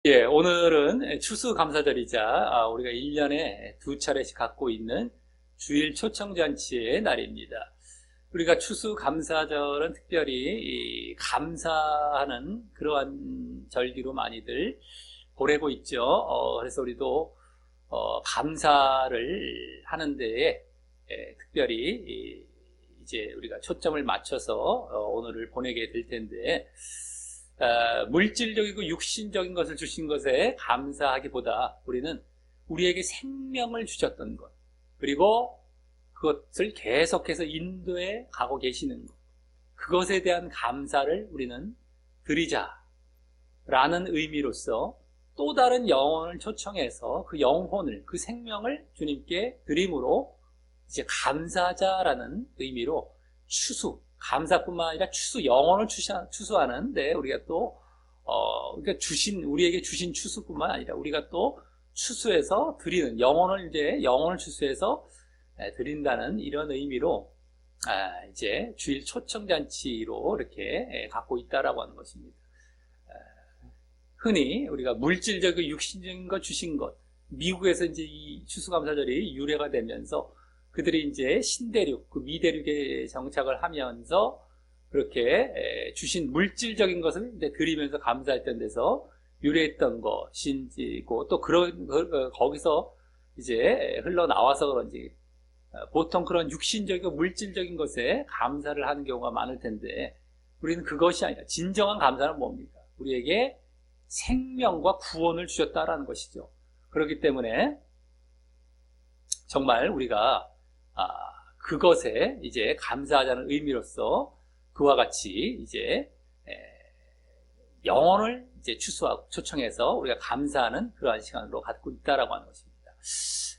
예, 오늘은 추수감사절이자 우리가 1년에 두 차례씩 갖고 있는 주일 초청잔치의 날입니다. 우리가 추수감사절은 특별히 이 감사하는 그러한 절기로 많이들 보내고 있죠. 그래서 우리도 감사를 하는 데에 특별히 이제 우리가 초점을 맞춰서 오늘을 보내게 될 텐데, 물질적이고 육신적인 것을 주신 것에 감사하기보다 우리는 우리에게 생명을 주셨던 것, 그리고 그것을 계속해서 인도해 가고 계시는 것, 그것에 대한 감사를 우리는 드리자라는 의미로서 또 다른 영혼을 초청해서 그 영혼을, 그 생명을 주님께 드림으로 이제 감사자라는 의미로 감사뿐만 아니라 영혼을 추수하는데 우리가 또, 그러니까 우리에게 주신 추수뿐만 아니라 우리가 또 추수해서 드리는, 영혼을 추수해서 드린다는 이런 의미로, 이제 주일 초청잔치로 이렇게 갖고 있다라고 하는 것입니다. 흔히 우리가 물질적이고 육신적인 것 주신 것, 미국에서 이제 이 추수감사절이 유래가 되면서 그들이 이제 신대륙, 그 미대륙에 정착을 하면서 그렇게 주신 물질적인 것을 이제 드리면서 감사했던 데서 유래했던 것인지고, 또 거기서 이제 흘러나와서 그런지 보통 그런 육신적이고 물질적인 것에 감사를 하는 경우가 많을 텐데, 우리는 그것이 아니라 진정한 감사는 뭡니까? 우리에게 생명과 구원을 주셨다라는 것이죠. 그렇기 때문에 정말 우리가 그것에 이제 감사하자는 의미로서 그와 같이 이제 영혼을 이제 초청해서 우리가 감사하는 그러한 시간으로 갖고 있다라고 하는 것입니다.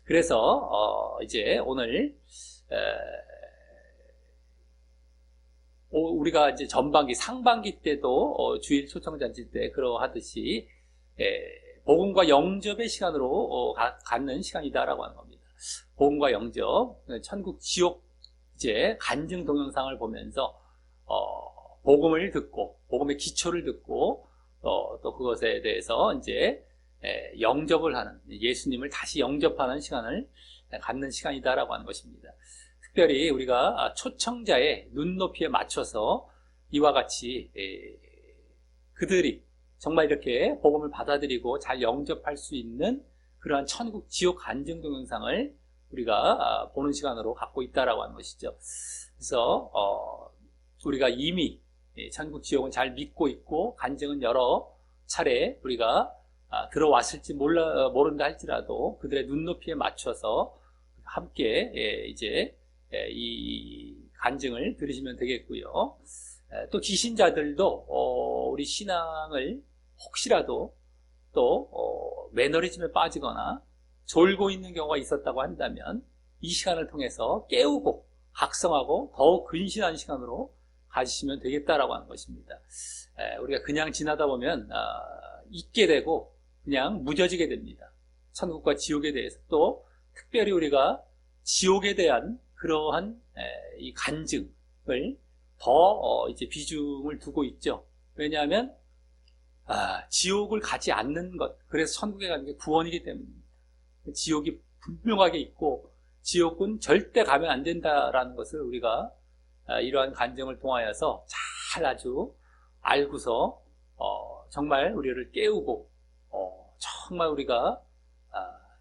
그래서 이제 오늘 우리가 이제 상반기 때도 주일 초청잔치 때 그러하듯이 복음과 영접의 시간으로 갖는 시간이다라고 하는 겁니다. 복음과 영접, 천국, 지옥 이제 간증 동영상을 보면서 복음을 듣고 복음의 기초를 듣고 또 그것에 대해서 이제 영접을 하는, 예수님을 다시 영접하는 시간을 갖는 시간이다라고 하는 것입니다. 특별히 우리가 초청자의 눈높이에 맞춰서 이와 같이 그들이 정말 이렇게 복음을 받아들이고 잘 영접할 수 있는 그러한 천국, 지옥 간증 동영상을 우리가 보는 시간으로 갖고 있다라고 하는 것이죠. 그래서 우리가 이미 천국, 지옥은 잘 믿고 있고 간증은 여러 차례 우리가 들어왔을지 모른다 할지라도 그들의 눈높이에 맞춰서 함께 이제 이 간증을 들으시면 되겠고요. 또 기신자들도 우리 신앙을 혹시라도 또 매너리즘에 빠지거나 졸고 있는 경우가 있었다고 한다면 이 시간을 통해서 깨우고 각성하고 더욱 근신한 시간으로 가지시면 되겠다라고 하는 것입니다. 우리가 그냥 지나다 보면 잊게 되고 그냥 무뎌지게 됩니다. 천국과 지옥에 대해서, 또 특별히 우리가 지옥에 대한 그러한 이 간증을 더 이제 비중을 두고 있죠. 왜냐하면 지옥을 가지 않는 것, 그래서 천국에 가는 게 구원이기 때문입니다. 지옥이 분명하게 있고 지옥은 절대 가면 안 된다라는 것을 우리가 이러한 간증을 통하여서 잘 아주 알고서 정말 우리를 깨우고 정말 우리가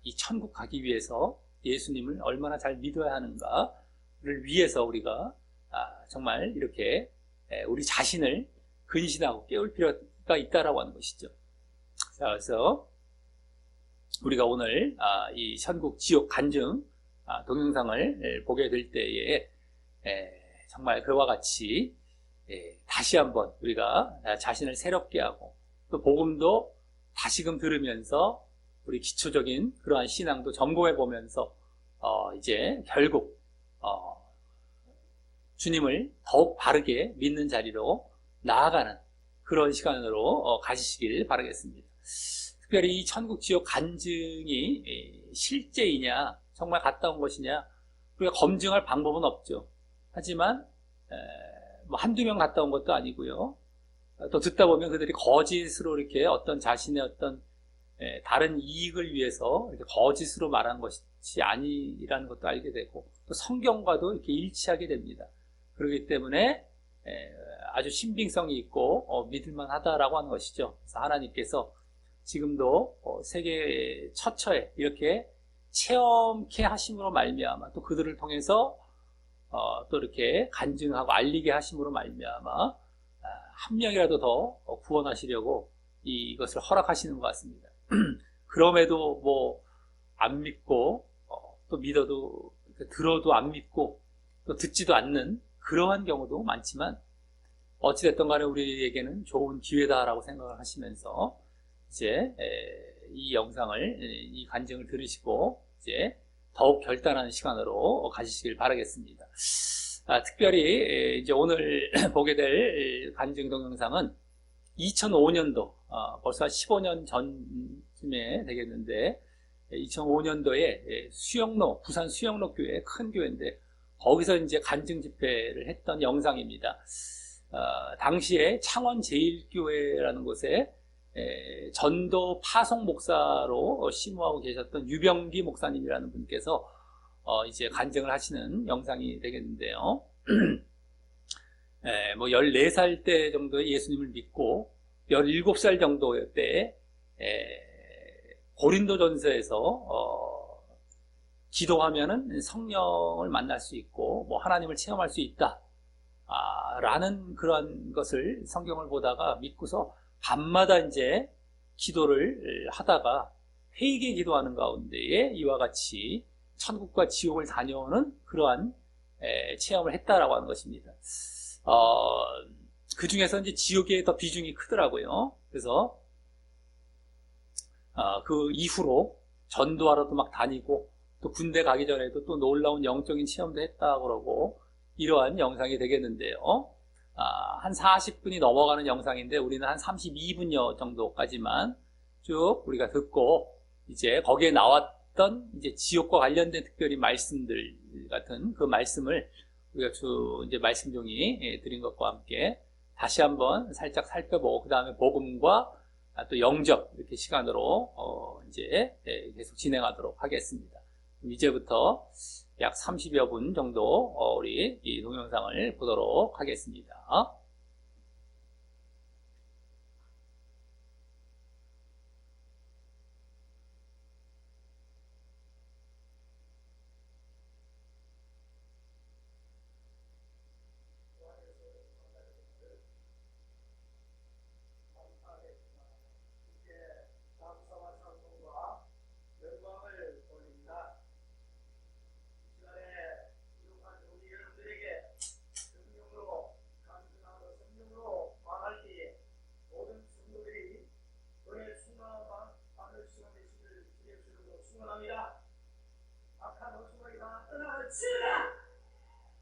이 천국 가기 위해서 예수님을 얼마나 잘 믿어야 하는가를 위해서 우리가 정말 이렇게 우리 자신을 근신하고 깨울 필요가 있다라고 하는 것이죠. 자, 그래서 우리가 오늘 이 천국, 지옥 간증 동영상을 보게 될 때에 정말 그와 같이 다시 한번 우리가 자신을 새롭게 하고 또 복음도 다시금 들으면서 우리 기초적인 그러한 신앙도 점검해 보면서 이제 결국 주님을 더욱 바르게 믿는 자리로 나아가는 그런 시간으로 가지시길 바라겠습니다. 특별히 이 천국, 지옥 간증이 실제이냐, 정말 갔다 온 것이냐, 우리가 검증할 방법은 없죠. 하지만 뭐 한두 명 갔다 온 것도 아니고요. 또 듣다 보면 그들이 거짓으로 이렇게 어떤 자신의 어떤 다른 이익을 위해서 이렇게 거짓으로 말한 것이 아니라는 것도 알게 되고 또 성경과도 이렇게 일치하게 됩니다. 그렇기 때문에 아주 신빙성이 있고 믿을만하다라고 하는 것이죠. 그래서 하나님께서 지금도 세계 처처에 이렇게 체험케 하심으로 말미암아 또 그들을 통해서 또 이렇게 간증하고 알리게 하심으로 말미암아 한 명이라도 더 구원하시려고 이것을 허락하시는 것 같습니다. 그럼에도 뭐 안 믿고 또 믿어도 들어도 안 믿고 또 듣지도 않는 그러한 경우도 많지만 어찌됐든 간에 우리에게는 좋은 기회다라고 생각을 하시면서 이제 이 영상을 이 간증을 들으시고 이제 더욱 결단하는 시간으로 가지시길 바라겠습니다. 특별히 이제 오늘 보게 될 간증 동영상은 2005년도 벌써 15년 전쯤에 되겠는데 2005년도에 수영로 부산 수영로 교회 큰 교회인데 거기서 이제 간증 집회를 했던 영상입니다. 당시에 창원 제일교회라는 곳에 전도 파송 목사로 심호하고 계셨던 유병기 목사님이라는 분께서 이제 간증을 하시는 영상이 되겠는데요. 뭐 14살 때 정도에 예수님을 믿고 17살 정도 때 고린도전서에서 기도하면은 성령을 만날 수 있고 뭐 하나님을 체험할 수 있다 라는 그런 것을 성경을 보다가 믿고서 밤마다 이제 기도를 하다가 회개 기도하는 가운데에 이와 같이 천국과 지옥을 다녀오는 그러한 체험을 했다라고 하는 것입니다. 그 중에서 이제 지옥에 더 비중이 크더라고요. 그래서 그 이후로 전도하러도 막 다니고 또 군대 가기 전에도 또 놀라운 영적인 체험도 했다 그러고 이러한 영상이 되겠는데요. 한 40분이 넘어가는 영상인데 우리는 한 32분여 정도까지만 쭉 우리가 듣고 이제 거기에 나왔던 이제 지옥과 관련된 특별히 말씀들 같은 그 말씀을 우리가 이제 말씀 종이 드린 것과 함께 다시 한번 살짝 살펴보고 그 다음에 복음과 또 영접 이렇게 시간으로 이제 계속 진행하도록 하겠습니다. 이제부터 약 30여 분 정도 우리 이 동영상을 보도록 하겠습니다.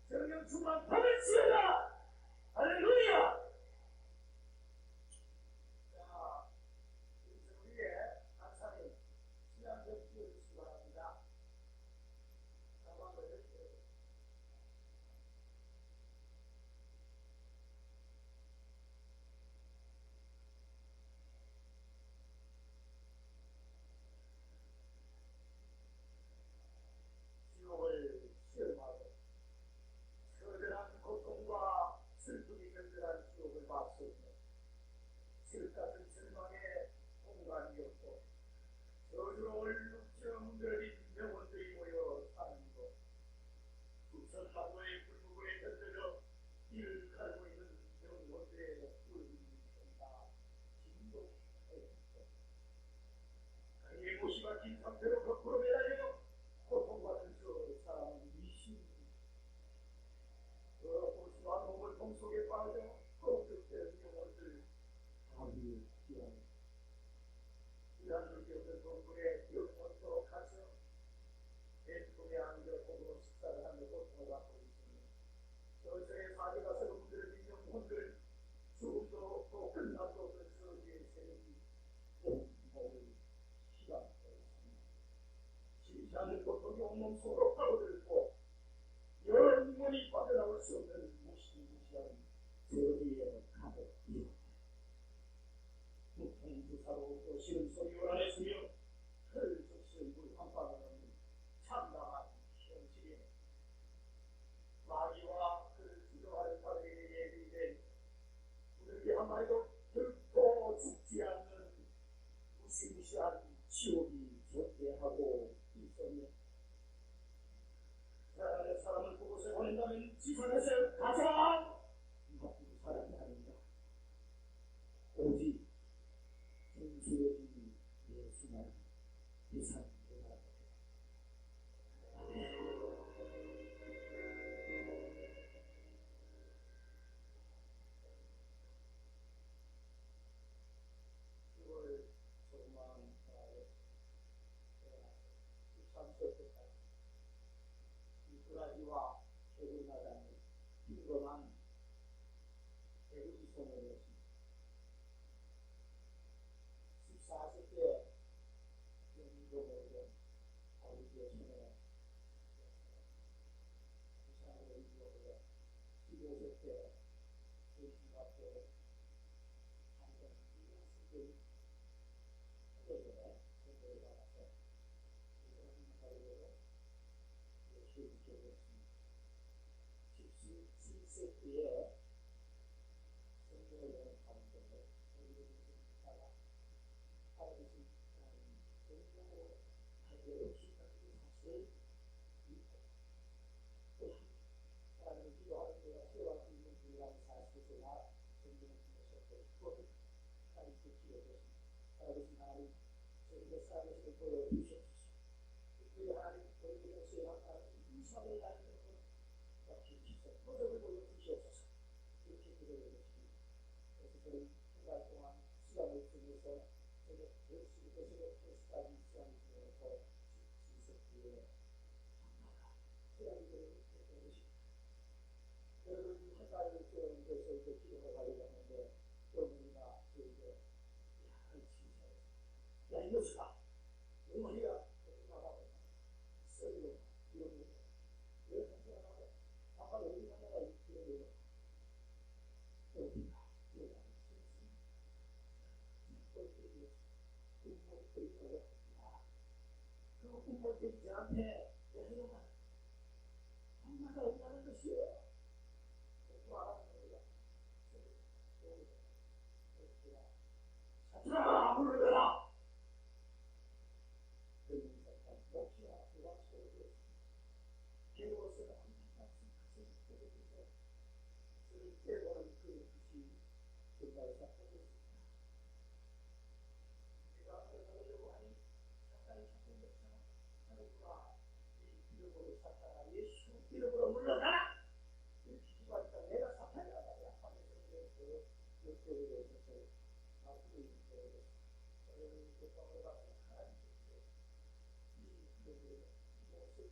성령 충만 받을지어다. 할렐루야. 자, 우리의 감사님 신앙 좀 띄워주시기 바랍니다. 지옥을 시험하고 거대한 고통과 슬픔이 견뎌한 지옥을 봤으며 질 같은 절망에 공간이 없고 저주로 얼룩져 문드러진 영혼들이 모여 사는 곳 부천마고의 불무구에 던져져 이를 갈고 있는 영혼들의 울음이다. 진동하였다. 그의 못이 박힌 상태로 거꾸로 매달려 고통받은 그 사람은 미신입니다. 그 고수한 몸을 동속에 빠져 거듭된 영혼들 아비의 기한 이란 일이 없는 동굴에 영혼으로 가서 대통의 안격으로 식사를 하며 고통을 받고 있습니다. 저절에 사지가서 문드러진 영혼들 죽음도 없고 끝남도 없는 서기의 세력이 온몸을 시간하고 있습니다. 지지 않는 고통이 온몸 속으로 파고들고 영원히 빠져나올 수 없는 무시무시한 저기에 가득 무통주사로 또 싫은 소리 요란했으며 진시한 지옥이 존재하고 있었네. 사람의 사람을 그곳에 보낸다면 지상에서 가장 나쁜 사람이 아닌가. 오직 순수해진 예수만 이상이라. 소망 13세 때까지 이스라엘과 세계나라는 빈곤한 대국이 손을 냈습니다. 14세 때 영미도 모르게 아버지의 손에 이스라엘을 이루어버려 15세 때 예수 앞에 한번 이었을 때문에 공부를 받아서 이스라엘 사회로 예수를 믿게 되었습니다. 17세 때에 성경을 여는 가운데 우리를 믿다가 하나님이 성경으로 하게 없었다는 사실을 믿고 또한 하나님을 기도하는 데가 세워갈 수 있는 중요한 사실이나 성경을 통해서 그것을 하나님께 기도했습니다. 하나님 저에게 사실을 보여주시옵소서. 특별히 하나님 저에게 수행한 이사를 나누는 주시옵소서. 모습을 보여주시옵소서. 이렇게 기도했습니다. 그래서 저는 한 달 동안 시간을 통해서 저녁 10시부터 저녁 3시까지 시간을 통해서 신석기에 장마가 시간들을 했던 것입니다. 여러분 한 달을 들은 데서 이제 기도를 하려고 하는데 어머니가 저에게 야 이것이다. 어머니가 어디 나가고 썩이고 이런 거 왜 그렇게 나가고 아까 어디 가다가 이런 거 어디가 여기가 그 부모들이 저한테 내려가 엄마가 없다는 것이요. 또 알아서 사탄아 물러가라. 목시와 그와 소리를 개로서가 안타깝지 가슴이 터져서 그를 깨고는 그 뜻이 정말 사탄이었습니다. 내가 그러려고 하니 사탄이 자꾸 맺잖아. 하늘과 이 이름으로 사탄아 예수 이름으로 물러가라. 이렇게 기도하니까 내가 사탄이라고 하면서 그 역적에 대해서 나쁘게 있는데 저는 그 방을 가서 하나님께 이 이름으로 무엇을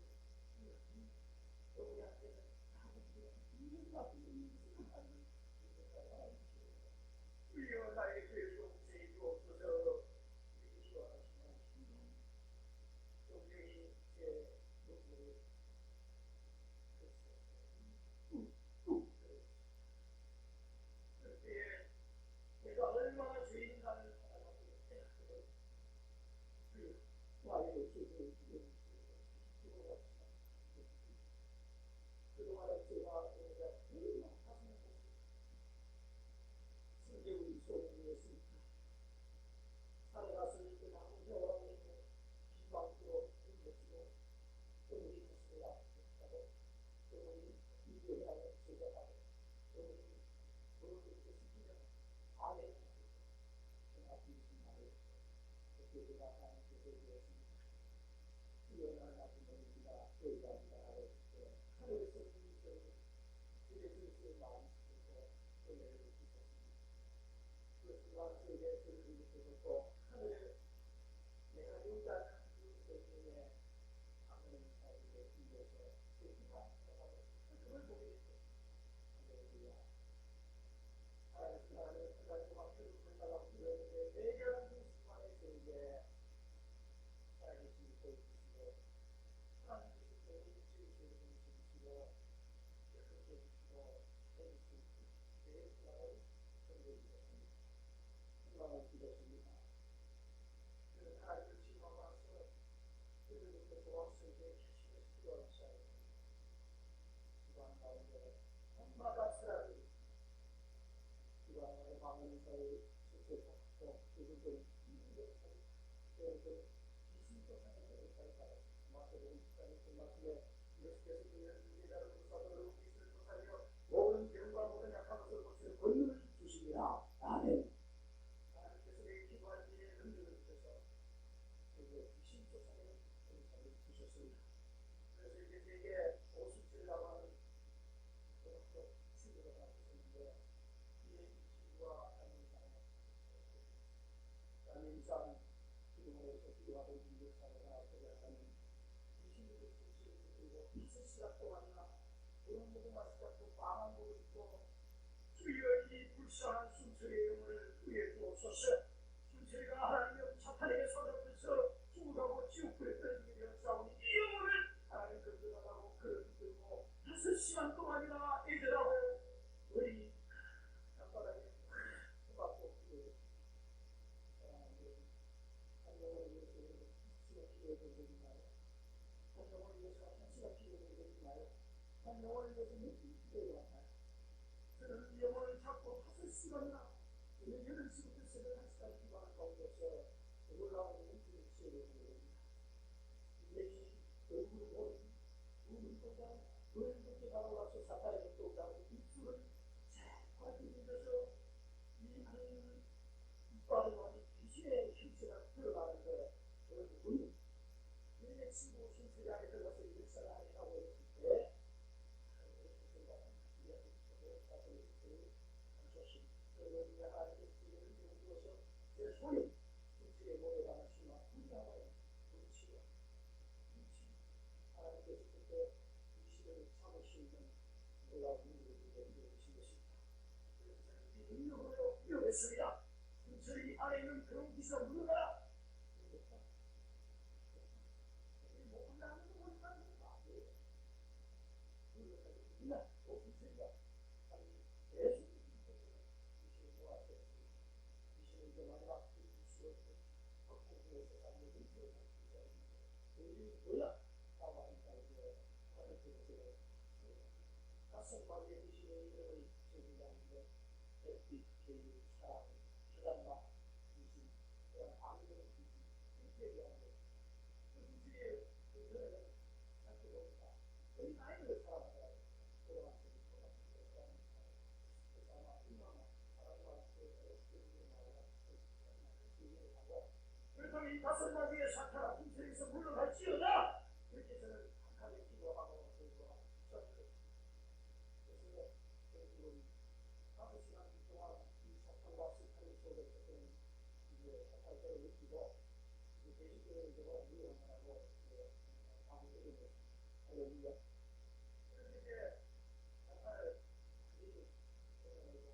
우리한테는 아버지가 이런 나쁜 일을 하는 우리와 나의 죄를 용서해 주옵소서. 우리 기도하시면 동생이 제 눈물을 그때 내가 얼마나 죄인간을 알아보고 생각해요. 그 나의 죄를 그동안에 제가 얼마나 가슴에 성경이 우리 소원이 있습니다. 산에 가서 이렇게 나무 배워가지고 비방으로 흔들지고 어머니 가슴에 아프고 어머니 이겨야를 제거하고 어머니 뭘 그렇게 시키면 아내를 제가 무슨 말을 그렇게 제가 하나님께 드리겠습니다. 이거는 나쁜 놈입니다. 저희가 하나를 하늘에서 주님께서 주님께서 마음이 시키고 은혜를 주셨습니다. 그것과 저희의 주님께서 또 하늘에 내가 용기하는 그 성령의 하나님 사이에 빌려서 제기가 나가고 그걸 보게 됐습니다. 할렐루야. 하나님 하나님 앞에서 불나가고 그러는데 매년 그 순간에 저에게 살아계신 보여주시고 하나님께서 저를 지으시고 주시고 이렇게 해주시고 해주시고 내 수많은 선물이었습니다. 희망을 드렸습니다. 그런 하나님을 지나와서 그들부터 조합성에 계시면서 필요한 시간입니다. 시간 가운데 엄마가 쓰라고 시간에 방문사의 수세고 그들도 있는 것을 모든 병과 모든 약한 것을 고치는 권능을 주십니다. 아멘. 하나님께서 내 기도할 때에 능력을 주셔서 그리고 귀신 쫓아내는 권능을 주셨습니다. 그래서 이제 제게 57이라고 하는 그것도 친구가 나왔었는데 이 친구와 담임상 기도에서 기도하고 있는 사회가 되어가는 귀신들을 쫓아내고 그리고 5시간 동안이나 그런 모든 맛이 잡고 빵한 거고 있고 주여 이 불쌍한 순철의 영을 구해 주옵소서. 순철이가 하나님의 사탄에게 사로잡혀서 죽어가고 지옥불에 떨어지게 되었사오니 이 영혼을 하나님 건져나가고 끌어들고 5시간 동안이나 애절하고 우리 땅바닥에 수박고 사랑하는 여러분 한 영혼을 위해서 시간 필요해도 되지 마요. 한 영혼을 위해서 한 시간 필요해도 되지 마요. 한 영혼을 위해서 며칠 필요해도 같아요. 저는 이 영혼을 잡고 5시간이나 오늘 8시부터 새벽 1시까지 기도하는 가운데서 놀라운 몸짓을 취해야 됩니다. 인생이 얼굴을 보는 눈보다 눈을 바라봐서 사탄에게 또 가고 입술을 자꾸 들이면서 이 하는 이빨을 많이 귀신의 힘체가 들어가는데 여러분 내 친구 순철이 안에 들어가서 이 역사를 하고 있을 때 제 손이 눈치에 모여가는 순간 분명하여 눈치와 눈치 하나님께서 그때 귀신을 참을 수 있는 놀라운 능력을 주신 것입니다. 그래서 저는 이 능력으로 이용했습니다. 눈치 안에 있는 그런 귀신을 물러가라. 뭐 혼나는 거 못하는 거 아니에요. 물러가지 그냥 눈치가 아니 계속 귀신을 모아서 귀신을 이제 마지막 귀신을 확보해서 사람을 눈치를 우리 뭐야? 나와니까 이제 하늘쪽에서 가슴 마비의 귀신의 이름을 제기하는데 햇빛, 계율, 사랑, 해단마 귀신, 그런 악령 귀신 이렇게 얘기하는데 그 귀신의 그 전에는 찾게 보니까 거의 나이를 살아가더라고요. 돌아가서 그래서 아마 얼마나 사랑과 그렇다면 이 다섯 마디의 사탄아 군체에서 물러갈지어다 이렇게 저는 한 칸에 기도하고 기도하고 그래서 결국은 5시간 동안 이 사탄과 사탄의 속에서 저는 이제 사탄을 때려 느끼고 이제 대식교회를 제가 물러나라고 방문을 했습니다. 할렐루야. 그래서 이제 사탄을 완전히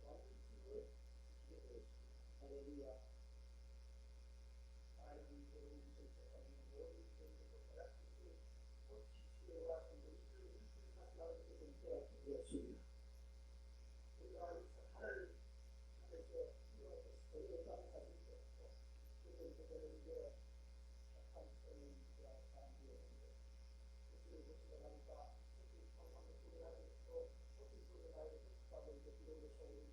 완전히 힘을 지키게 되었습니다. 할렐루야. 하나님은 여러분 인생 세상에 모든 인생들도 다양하게 지치와 성도들을 나오게 된 때가 되었습니다. 우리가 이 사탄을 하면서 저희를 따는 사람이 되었고 그들은 이제 사탄성인 그런 사람들이었는데 그들을 보시다 보니까 특히 방방을 소리하면서 어떤 소리를 하면서 하고 이제 기도를 소리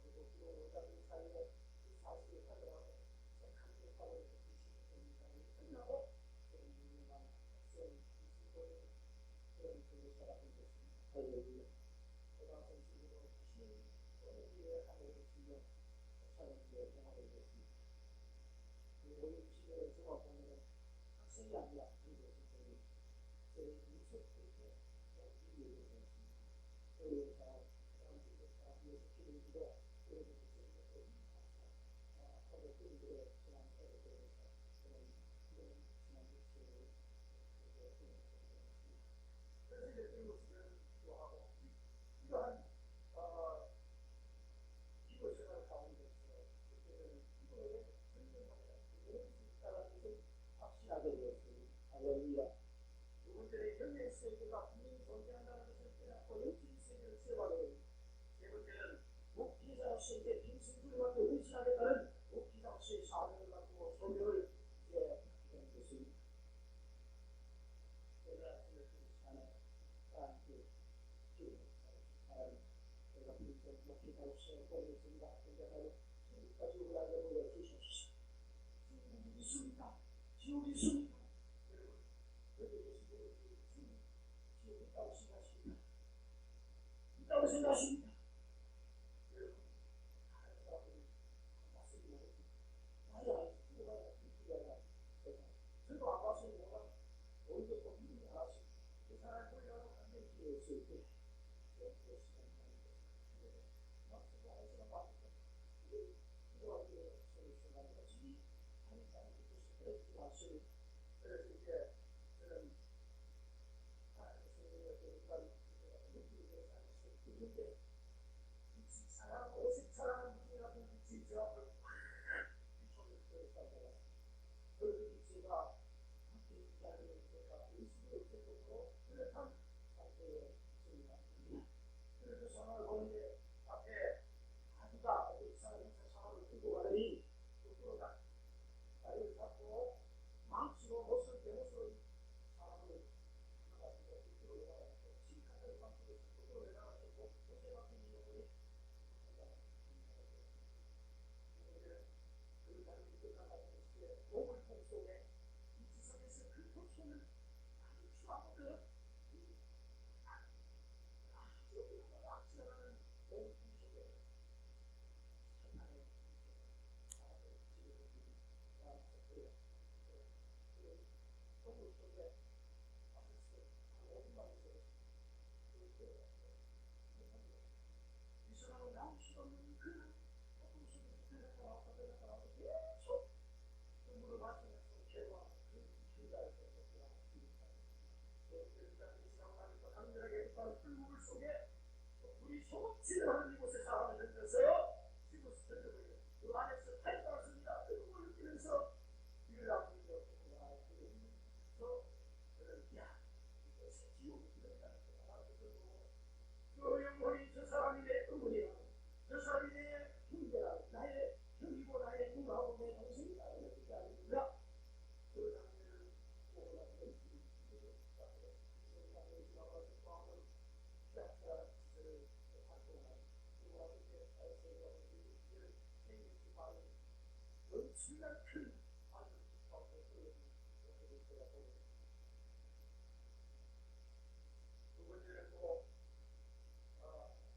그리고 기도를 하는 사이에 이 사실을 가져가고 생각을 하고 있는 끝나고 그런 유명한 학생 이수도를 그런 교사가 되겠습니다. 할렐루야. 고등학생 친구도 다시 어느 기회에 하늘을 주며 사는 데 영화를 했습니다. 오늘 시대의 종합보면은 학생이 아니라 한국에서 제 무속 그렇게 이해를 되었습니다. 그래서 사람들이 사람들에서 기도해주고 그래서 그때부터 하고 그들의 신앙생활에 대해서 그런 신앙의 지혜를 그래서 이제 그것을 기도하고 이러한 기도 생활 가운데서 그때는 기도에 전념하여 이룰 수 있다는 것을 확신하게 되었습니다. 할렐루야. 두 번째는 영의 세계가 분명히 존재한다는 것을 깨닫고 영적인 세계를 세워가게 됩니다. 세 번째는 목회자로서의 평생들과 의신하겠다는 목회자로서의 사명을 갖고 소명을 이제 갖게 된 것입니다. 제가 생각하는 하나님께 기도합니다. 제가 평생 목회자로서 보내겠습니다. 근데 지금까지 우리에게 보내주셨습니다. 지옥이 있습니까? 지옥이 있습니까? 여러분 여기 계신 분들 살아보려고 하는 기회였을 때 그래서 이제 저는 있는데 사람 오색 사람은 무슨 같은 빛이 저 앞을 비춰줬다가 그 빛이가 함께 있다는 것과 의식을 되고 그렇단 상태에 있습니다. 그래서 상황을 보는데 앞에 아주가 이 사람이 상황을 들고 가더니 그러다 다리를 잡고 망치고 못을 대못을 사람을 가지고 이끌어 가지고 실컷을 망치고 이끌어 나가지고 못에 박힌 이유를 그 다음에 끝나가는 것에 오물통 속에 이 지상에서 그 고통을 아주 추하고 그 아주 지나가는 오물통 속에 하나의 사람을 지내는 사람을 그래요. 그 오물 속에 아주 한 5분만 있어요. 이 사람은 나올 수 없는 그 오물 속에 들어가 계속 물을 마시면서 개와 그 길다에서 강렬하게 흙물 속에 물이 소금치를 하는 이곳에 사람을 던져서 집어서 던져버려요. 그 안에서 타이 따랐습니다. 그 물을 느끼면서 이를 남기고 그래서 저는 야 이것이 지옥이 되어가는 거다. 그 영혼이 저 사람이 내 어머니라고 저 사람이 내 형제라고 나의 형이고 나의 누나하고 내 동생이다 이렇게 아닙니다. 그 장면을 보고 나서 엄청난 큰 반응을 두 번째는 또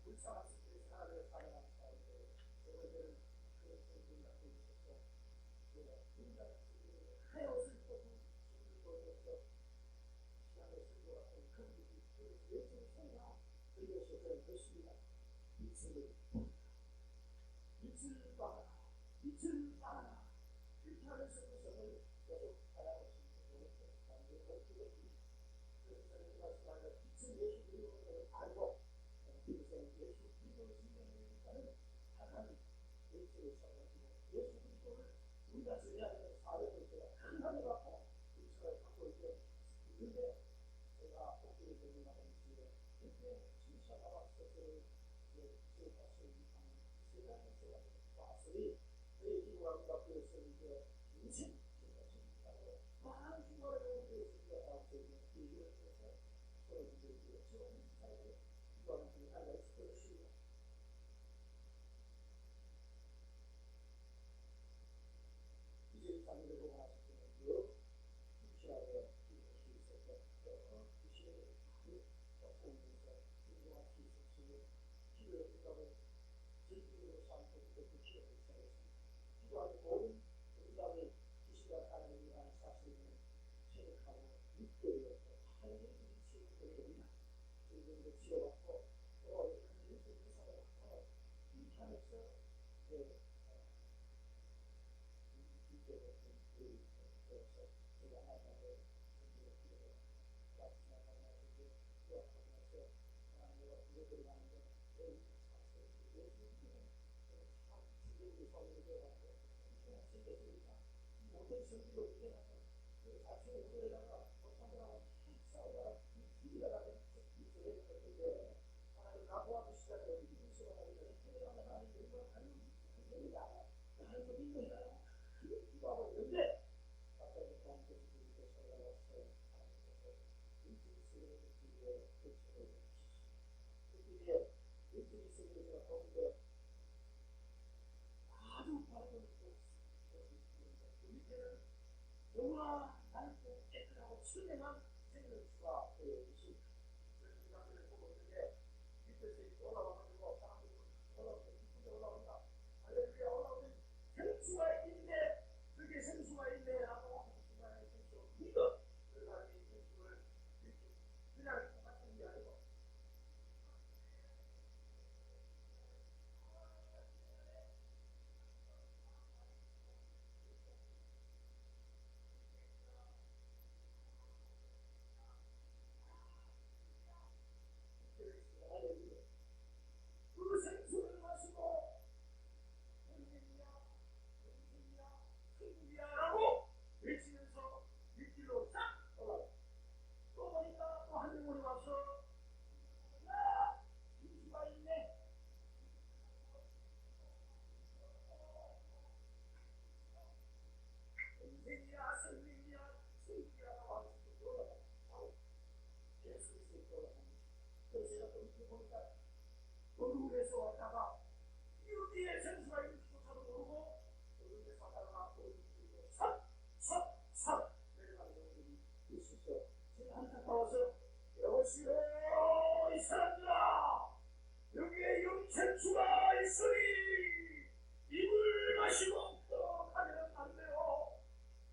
불쌍한 스트레스 하나를 살아가는 사람들 세 번째는 그런 생각이 갖고 있었고 인간의 하얀 옷을 입고 손을 보여서 시간을 쓰고 왔던 큰 일이 예수의 손이나 그것이 그런 것입니다. 빛을 받아라 빛을 받아라 이렇게 하면서 그 성을 계속 살아가고 있습니다. 그래서 저는 말씀하자 빛은 예수 그리스도를 알고 그것은 예수 그리스도를 증명하니까는 하나님 예수를 살아가지고 예수 그리스도를 우리가 전해야 되는 사역을 제가 강하게 받고 의식을 갖고 있게 그런데 제가 복귀를 되는 날인지 그때 진짜 나왔을 때 기억하시는 세상에 제가 왔으니 저희 기부하고 앞에서 이제 인생 많은 기부를 하고 있습니다. 얘기를 해서 서로 이제 좋은 사람을 기부하는 분이 하나 있을 것입니다. 이제 장면을 보고 나서 요 부실하게 기부할 수 있었고 부실하게 보면서 기부할 수 있었으며 기부의 생각을 즐기고 삼고 그렇게 기억을 시작했습니다. 기도하는 모든 그 다음에 기시가 하나님이라는 사실을 생각하고 믿고였고 하나님의 위치를 보여줍니다. 그리고 지어받고 또 하나님의 의사를 받고 이렇게 하면서 이제부터 그래서 제가 하나님의 기도를 말씀하고 나서 기억하고 나서 하나님과 기도를 하는데 예수님은 성령을 배워가지고 생겼으니까 모든 성기로 일어나서 그 자신의 우리에다가 못하더라고 싸우다가 죽이다가 이쪽에 있는데 하나님 각오하기 시작해요. 이분수가 하기 전에 태어나면 하나님 얼마나 하나님이다 하나님도 믿는다 기도하고 있는데 갑자기 저한테 주님께서 올라와서 하나님께서 인기스를 기도에 그치를 주셨습니다. 그 인기스를 제가 보는데 아주 바른 그 밑에는 너무나 맑고 깨끗하고 선명한 생명수가 되어 있습니다. 그래서 이 장면을 보고 있는데 밑에서 올라와가지고 사람들이 올라오는데 기쁘게 올라온다. 할렐루야 올라오면 생수가 있네 그게 생수가 있네 하고 생수가 믿어 그 사람이 생수를 그냥 보니까 얼굴에서 왔다가 유리의 생수가 이렇게조차도 모르고 얼굴에서 왔다가 삽 내려가는 경우들이 있었어. 제가 안타까워서 여보시오 이 사람들아 여기에 영생수가 있으니 이물 마시고 가면 안 돼요.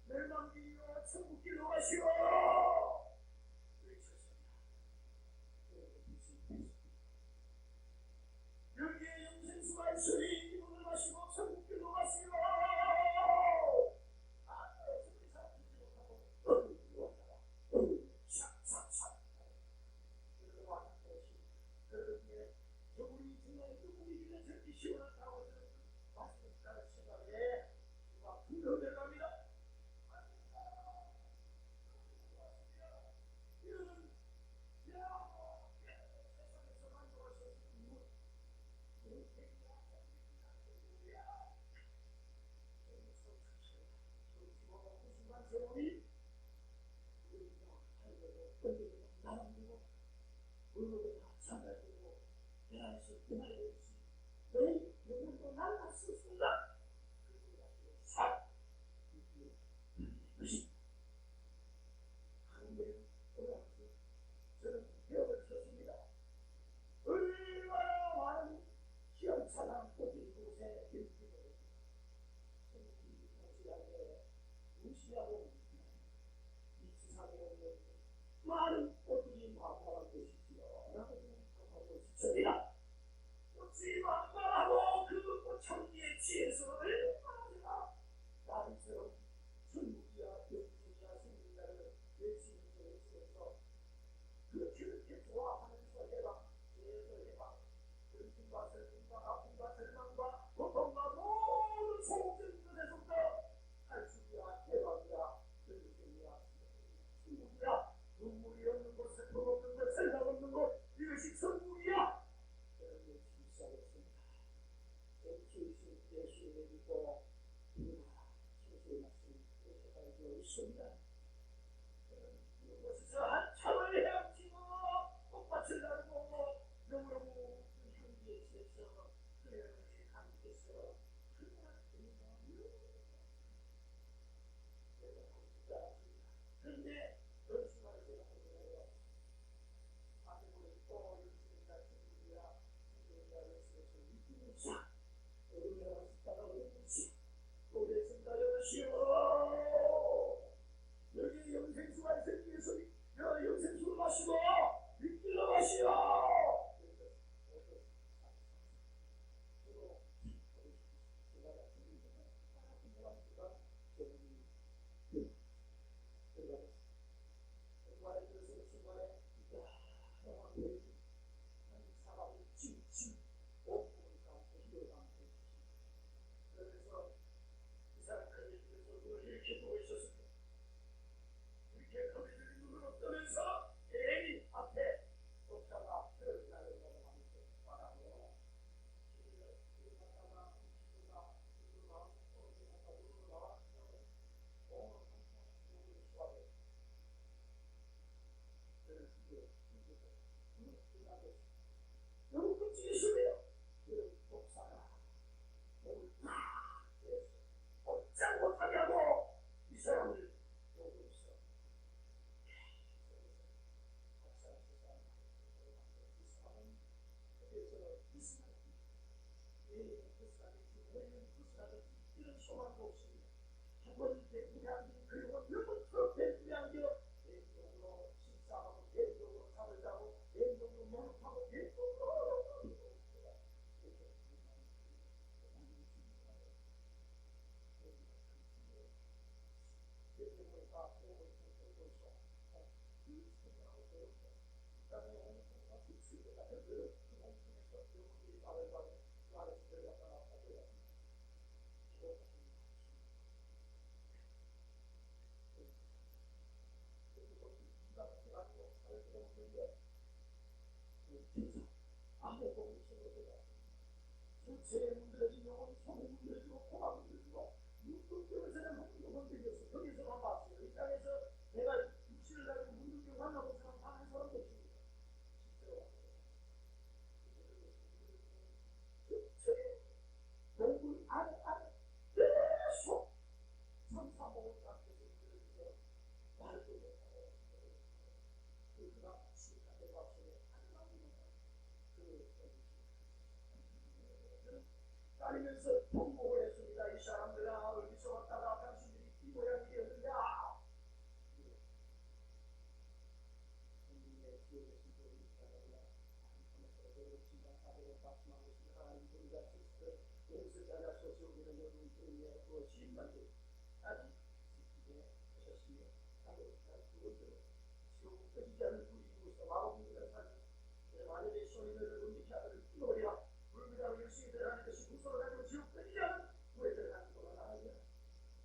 멸망기와 천국길로 가시오 외쳤습니다. 여기에 영생수가 있으니 이물을 마시고 천국길로 가시오. 많은 꽃들이 만나는 것이지요. 저희가 꽃이 만나고 그 꽃향기에 취해서 얼마나 나처럼 천국이야 영생이야 생긴다는 외치면서 외치면서 그렇게 좋아하면서 해봐 해봐 근심과 슬픔과 아픔과 절망과 고통과 모든 소극적인 것에서부터 탈출이야 해방이야 영생이야 천국이야 눈물이 없는 곳, 슬픔 없는 곳, 생각 없는 곳, 이것이 천국이야. 저는 외치기 시작했습니다. 외치신 예수를 믿고 우리가 예수의 말씀 계속하고 있습니다. 저는 이곳에서 한참을 헤엄치고 꽃밭을 나르고 너무너무 향기에 취해서 그녀의 감기에서 그냥 그런데 그런 순간에 제가 보면요 아무리 또 유치원이나 친구들이나 외치면서 믿음이자 어른이라고 싶다가 어른이지 노래했습니다. 여보시오 여기 영생수가 있기 위해서 영생수를 마시고 믿기로 마시오. 그래서 이 사람들이 이렇게 보고 있었습니다. 이렇게 거기들이 눈을 없다면서 애기 앞에 독자가 표현이 나려고 하면서 말하고 길을 갔다가 기도가 눈으로 나와 떨어져 갔다 눈으로 나와 몸을 눈을 수하게 그래서 눈을 뜨라고 너무 끔찍했습니다. 그 독사가 몸을 팍 떼서 꼼짝 못하게 하고 이 사람을 보고 있어. 이 사람은 그래서 이 사람이 왜 그 사람이 왜 그 사람이 이런 소망도 없습니다. 한번 대통령이 앉은 그리고 몇번 대통령이 앉아 대통령으로 식사하고 대통령으로 잠을 자고 대통령으로 목욕하고 대통령으로 이렇게 보니까 몸을 좀 있어. 이 생각하고 배웠어. 그다음에 오늘 보니까 그 수익을 같은 그 몸통에서 영혼들이 말을 하고 그 안에서 들어갔다가 들어갔습니다. 아무 공식으로 들어갔습니다. 제 문드러진 영혼이 손에 문드러지고 코가 문드러지고 눈동자에서는 영혼들이었어. 거기서만 봤어요. 이 땅에서 내가 육신을 가지고 문둥병 만나본 사람 단 한 사람도 없습니다. 실제로 다니면서 통곡을 했습니다. 이 사람들아 어디서 왔다가 당신들이 이 모양이 되었느냐. 성경의 기억의 신도를 있다가 하나님께서 진짜 사대로 말씀하고 있습니다. 하나님 우리가 스스로 여기서 잘라서 우리는 여러분 때문에 그 시인만들 아직 지키게 하셨으며 하고 그것들을 지옥 꺼지지 않는 불이 있고서 마법문들을 사지 만일에 소리를 움직이게 하기를 뛰어버리라. 불미라고 열심히 들어가는 것이 무서워 가지고 지옥 꺼지지 않은 불에 들어가는 거가 나아지라.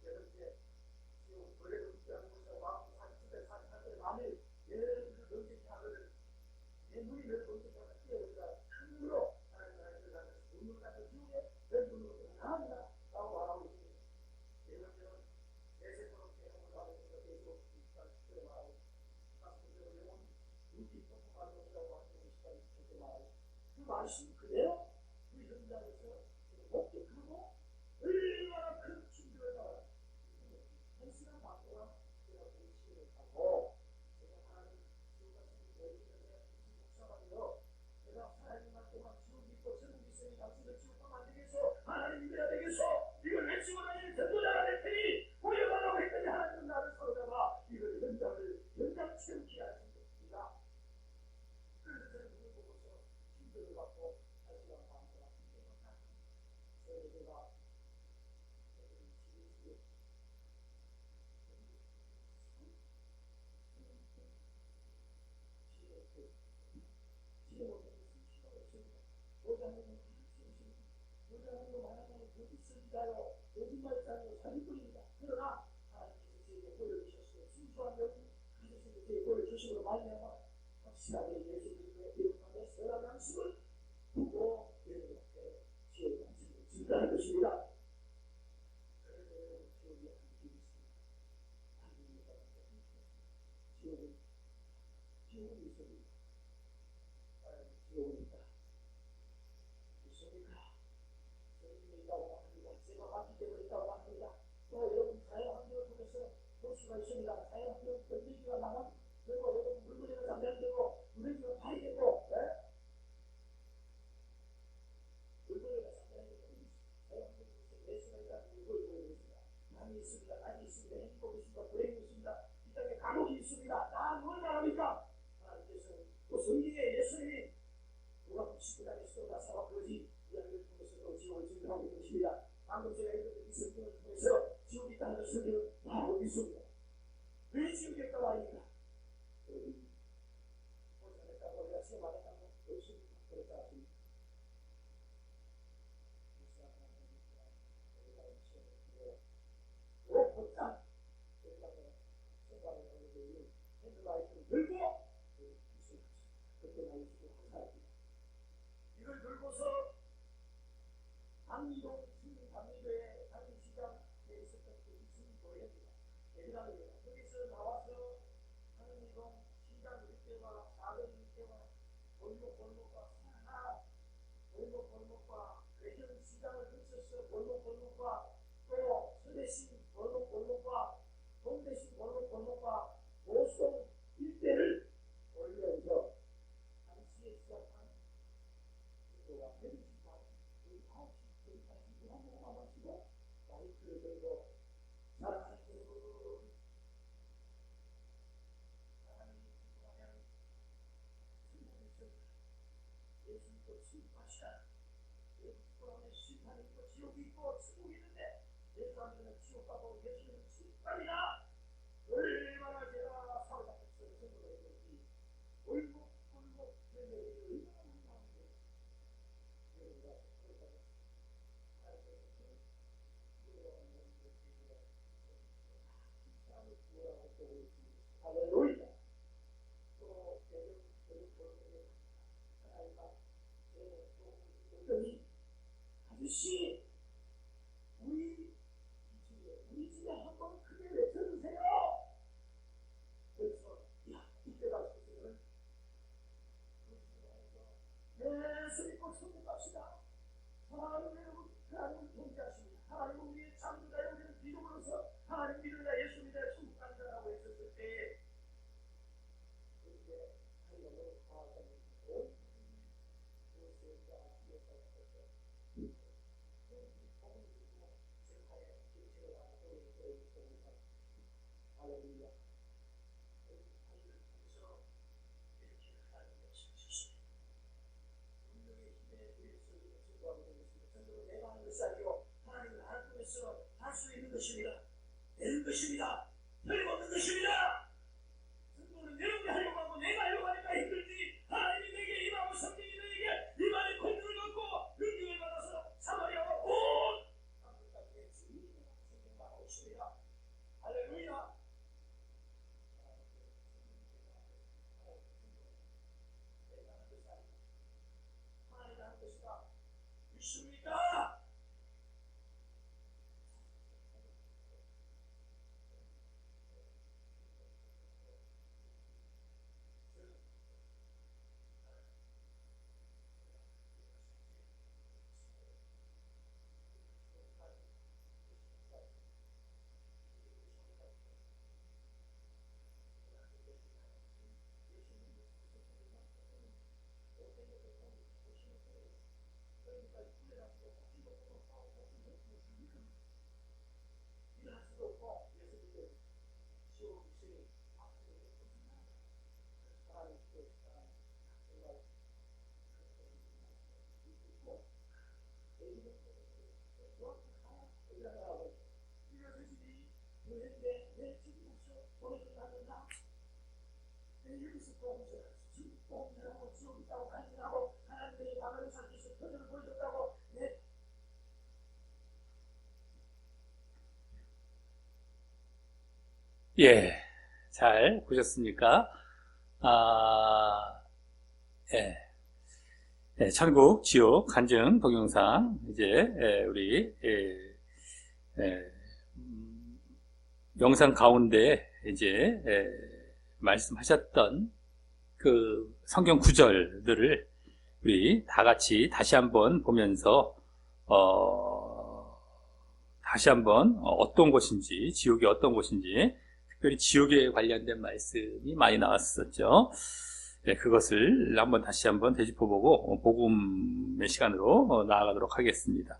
여러분께 지옥 불에 움직이는 곳에서 마음 사지에 사지에 만일 얘를 움직이게 하거든 내 눈이 너를 움직이게 하면 뛰어버리라. 큰으로 하나님 나라에 들어가는 것이 눈물 같은 지옥에 내 눈으로 나아지라 라고 말하고 있습니다. 여러분들은 내세포로 계획을 하고 있는 것에 대해서 말하고 말씀대로 영혼 눈이 폭포하는 것이라고 하는 것이라고 그렇게 말하고 그 말씀 그대로 그 현장에서 목격하고 얼마나 큰 충격을 받아 한 시간 반 동안 제가 그 시간을 하고 제가 하나님 지옥같은 교회에 목사가 되어 제가 살아있는 날 동안 지옥이 있고 천국이 있으니 당신을 지옥과 만들기 위해서 하나님 믿어야 되겠어. 이걸 외치고 다니는 전도자가 될 테니 보여달라고 했더니 하나님은 나를 사로잡아 이걸 현장 체험케 하신 것입니다. 그래서 저는 그걸 보고서 힘들을 받고 한 시간 반 동안 힘들을 받고 그래서 제가 지금 모자는 말하는 거짓말이다요. 거짓말이다요. 사기꾼입니다. 그러나 하나님께서 저에게 보여주셨어요. 순수한 영이 하나님께서 저에게 보여주심으로 말미암아 확실하게 예수 그리스도의 이름으로 선한 양식을 두고 여러분께 지혜의 양식을 증가할 것입니다. 그래서 여러분 지옥이 한 길이 있습니다. 하나님의 가운데 지옥은 있습니다. 지옥은 있다. 있습니까? 저희들이 있다고 합니다. 제가 봤기 때문에 있다고 합니다. 또 여러분 자연환경을 통해서 볼 수가 있습니다. 자연환경 건드기가 나면 그리고 여러분 물건이가 장전되고 물건이가 파이되고 물건이가 장전되고 자연환경에서 내수가 있다는 물건을 보여드립니다. 남이 있습니다. 남이 있습니다. 행복이 있습니다. 불행이 있습니다. 이 땅에 감옥이 있습니다. 다 뭘 말합니까? 하나님께서 또 성경에 예수님이 누가 19장에 쏟아 사박거지 이야기를 통해서 또 지옥을 증명하고 있는 것입니다. 방금 제가 읽은 이 성경을 통해서 지옥이 있다는 성경을 바로 믿습니다. 왜 지옥이 있다고 하니까 여러분 보살했다고 우리가 세말했다고 없습니다. 그렇다 하십니다. 곧장 저희가 생각을 하게 되면 헤드라이트를 들고 그때 나이시고 항상합니다. 이걸 들고서 강리동 강리도의 강리시장에 있었던 그 무슨 교회입니다. 대단합니다. 거기서 나와서 강리동 시장 일대와 작은 일대와 골목골목과 사나 골목골목과 외전 시장을 거쳐서 골목골목과 또 서대신 골목골목과 동대신 골목골목과 보성 일대를 돌면서 당시에 시작한 그가 해주시고 우리 9시 거기까지 무한무가 마시고 마이크를 들고 사랑하는 여러분 하나님이 기도하면 승리했습니다. 예수님도 심판이야. 예수님은 심판이 있고 지옥이 있고 천국이 있는데 예수님은 지옥 가고 예수님은 심판이다. 얼마나 제가 사로잡혔어요. 성도가 있는지 골목 교회를 얼마나 많은데 여러분과 그러다가 하나님께서 구원하는 것들이 사람을 구원하고 또 있습니다. 할렐루야. 또 여러분 하나님과 제 아저씨 우리 집에 한번 크게 외쳐주세요. 그래서 이때 가서는 예수 믿고 천국 갑시다. 하나님 여러분 하나님을 통제하십니다. 하나님은 우리의 창조자여 우리는 믿음으로써 하나님 믿으라 예수 믿으라 천국 간다라고 했었을 때 그렇게 하나님을 파악하는 온 그것을 다 뒤에서 것입니다. 내는 것입니다. 틀림없는 것입니다. 성도는 여러분이 하려고 하고 내가 하려고 하니까 힘들지. 하나님이 내게 임하고 성령이 너에게 임하는 권능을 얻고 능력을 받아서 사마리아와 온 한국 땅에 주님이 생명하고 있습니다. 할렐루야. 하나님이 하는 것이다. 믿습니까? 예, 잘 보셨습니까? 예. 예, 천국, 지옥, 간증, 동영상, 이제, 우리, 영상 가운데, 이제, 말씀하셨던 그 성경 구절들을 우리 다 같이 다시 한번 보면서, 다시 한번 어떤 곳인지, 지옥이 어떤 곳인지, 특별히 지옥에 관련된 말씀이 많이 나왔었죠. 네, 그것을 다시 한번 되짚어보고 복음의 시간으로 나아가도록 하겠습니다.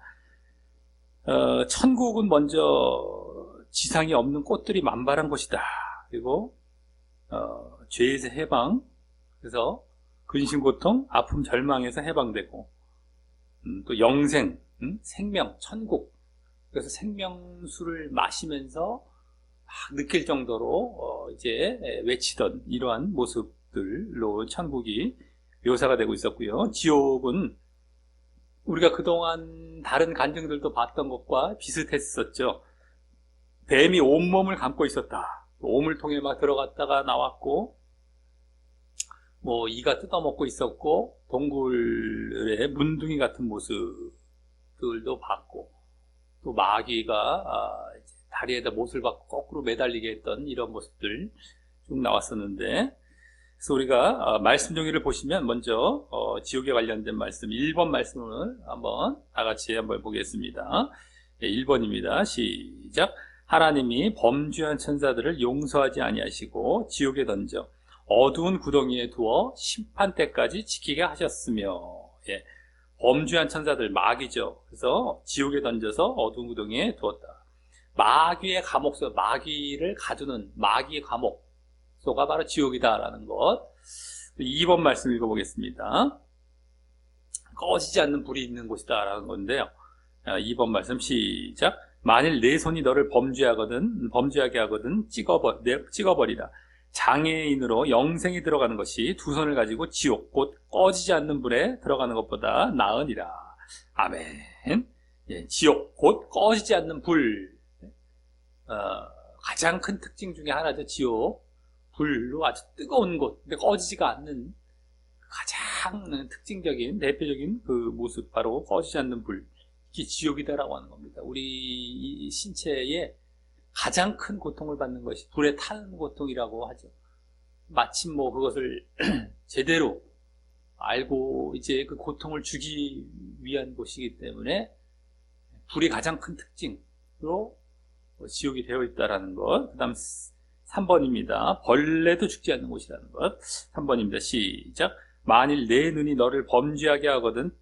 천국은 먼저 지상에 없는 꽃들이 만발한 곳이다. 그리고 죄에서 해방, 그래서 근심, 고통, 아픔, 절망에서 해방되고, 또 영생, 생명, 천국. 그래서 생명수를 마시면서 막 느낄 정도로 이제 외치던 이러한 모습들로 천국이 묘사가 되고 있었고요. 지옥은 우리가 그동안 다른 간증들도 봤던 것과 비슷했었죠. 뱀이 온몸을 감고 있었다. 몸을 통해 막 들어갔다가 나왔고, 뭐 이가 뜯어먹고 있었고, 동굴의 문둥이 같은 모습들도 봤고, 또 마귀가 다리에다 못을 박고 거꾸로 매달리게 했던 이런 모습들 쭉 나왔었는데, 그래서 우리가 말씀 종이를 보시면 먼저 지옥에 관련된 말씀 1번 말씀을 한번 다 같이 한번 보겠습니다. 1번입니다. 시작. 하나님이 범죄한 천사들을 용서하지 아니하시고 지옥에 던져 어두운 구덩이에 두어 심판 때까지 지키게 하셨으며. 예, 범죄한 천사들, 마귀죠. 그래서 지옥에 던져서 어두운 구덩이에 두었다. 마귀의 감옥소, 마귀를 가두는 마귀의 감옥소가 바로 지옥이다라는 것. 2번 말씀 읽어보겠습니다. 꺼지지 않는 불이 있는 곳이다라는 건데요. 2번 말씀 시작. 만일 내 손이 너를 범죄하게 하거든 찍어버리라. 장애인으로 영생이 들어가는 것이 두 손을 가지고 지옥, 곧 꺼지지 않는 불에 들어가는 것보다 나으니라. 아멘. 예, 지옥, 곧 꺼지지 않는 불. 가장 큰 특징 중에 하나죠. 지옥. 불로 아주 뜨거운 곳, 근데 꺼지지가 않는 가장 특징적인, 대표적인 그 모습, 바로 꺼지지 않는 불. 이게 지옥이다라고 하는 겁니다. 우리 신체에 가장 큰 고통을 받는 것이 불에 타는 고통이라고 하죠. 마침 뭐 그것을 제대로 알고 이제 그 고통을 주기 위한 곳이기 때문에 불이 가장 큰 특징으로 지옥이 되어 있다라는 것. 그 다음 3번입니다. 벌레도 죽지 않는 곳이라는 것. 3번입니다. 시작. 만일 내 눈이 너를 범죄하게 하거든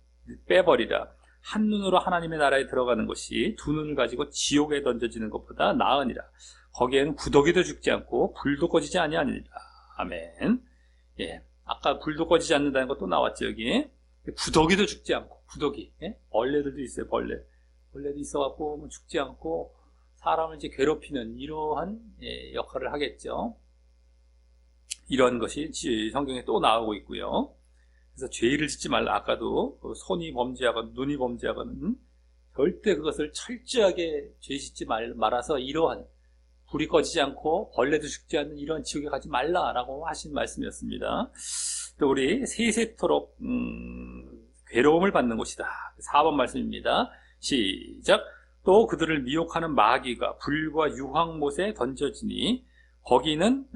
빼버리라. 한 눈으로 하나님의 나라에 들어가는 것이 두 눈을 가지고 지옥에 던져지는 것보다 나으니라. 거기에는 구더기도 죽지 않고 불도 꺼지지 아니하니라. 아멘. 예, 아까 불도 꺼지지 않는다는 것도 나왔죠. 여기 구더기도 죽지 않고, 구더기, 예? 벌레들도 있어요. 벌레도 있어갖고 뭐 죽지 않고 사람을 이제 괴롭히는 이러한 역할을 하겠죠. 이런 것이 성경에 또 나오고 있고요. 그래서 죄를 짓지 말라. 아까도 손이 범죄하거나 눈이 범죄하거나 절대 그것을 철저하게 죄 짓지 말아서 이러한 불이 꺼지지 않고 벌레도 죽지 않는 이런 지옥에 가지 말라라고 하신 말씀이었습니다. 또 우리 세세토록 괴로움을 받는 곳이다. 4번 말씀입니다. 시작. 또 그들을 미혹하는 마귀가 불과 유황못에 던져지니 거기는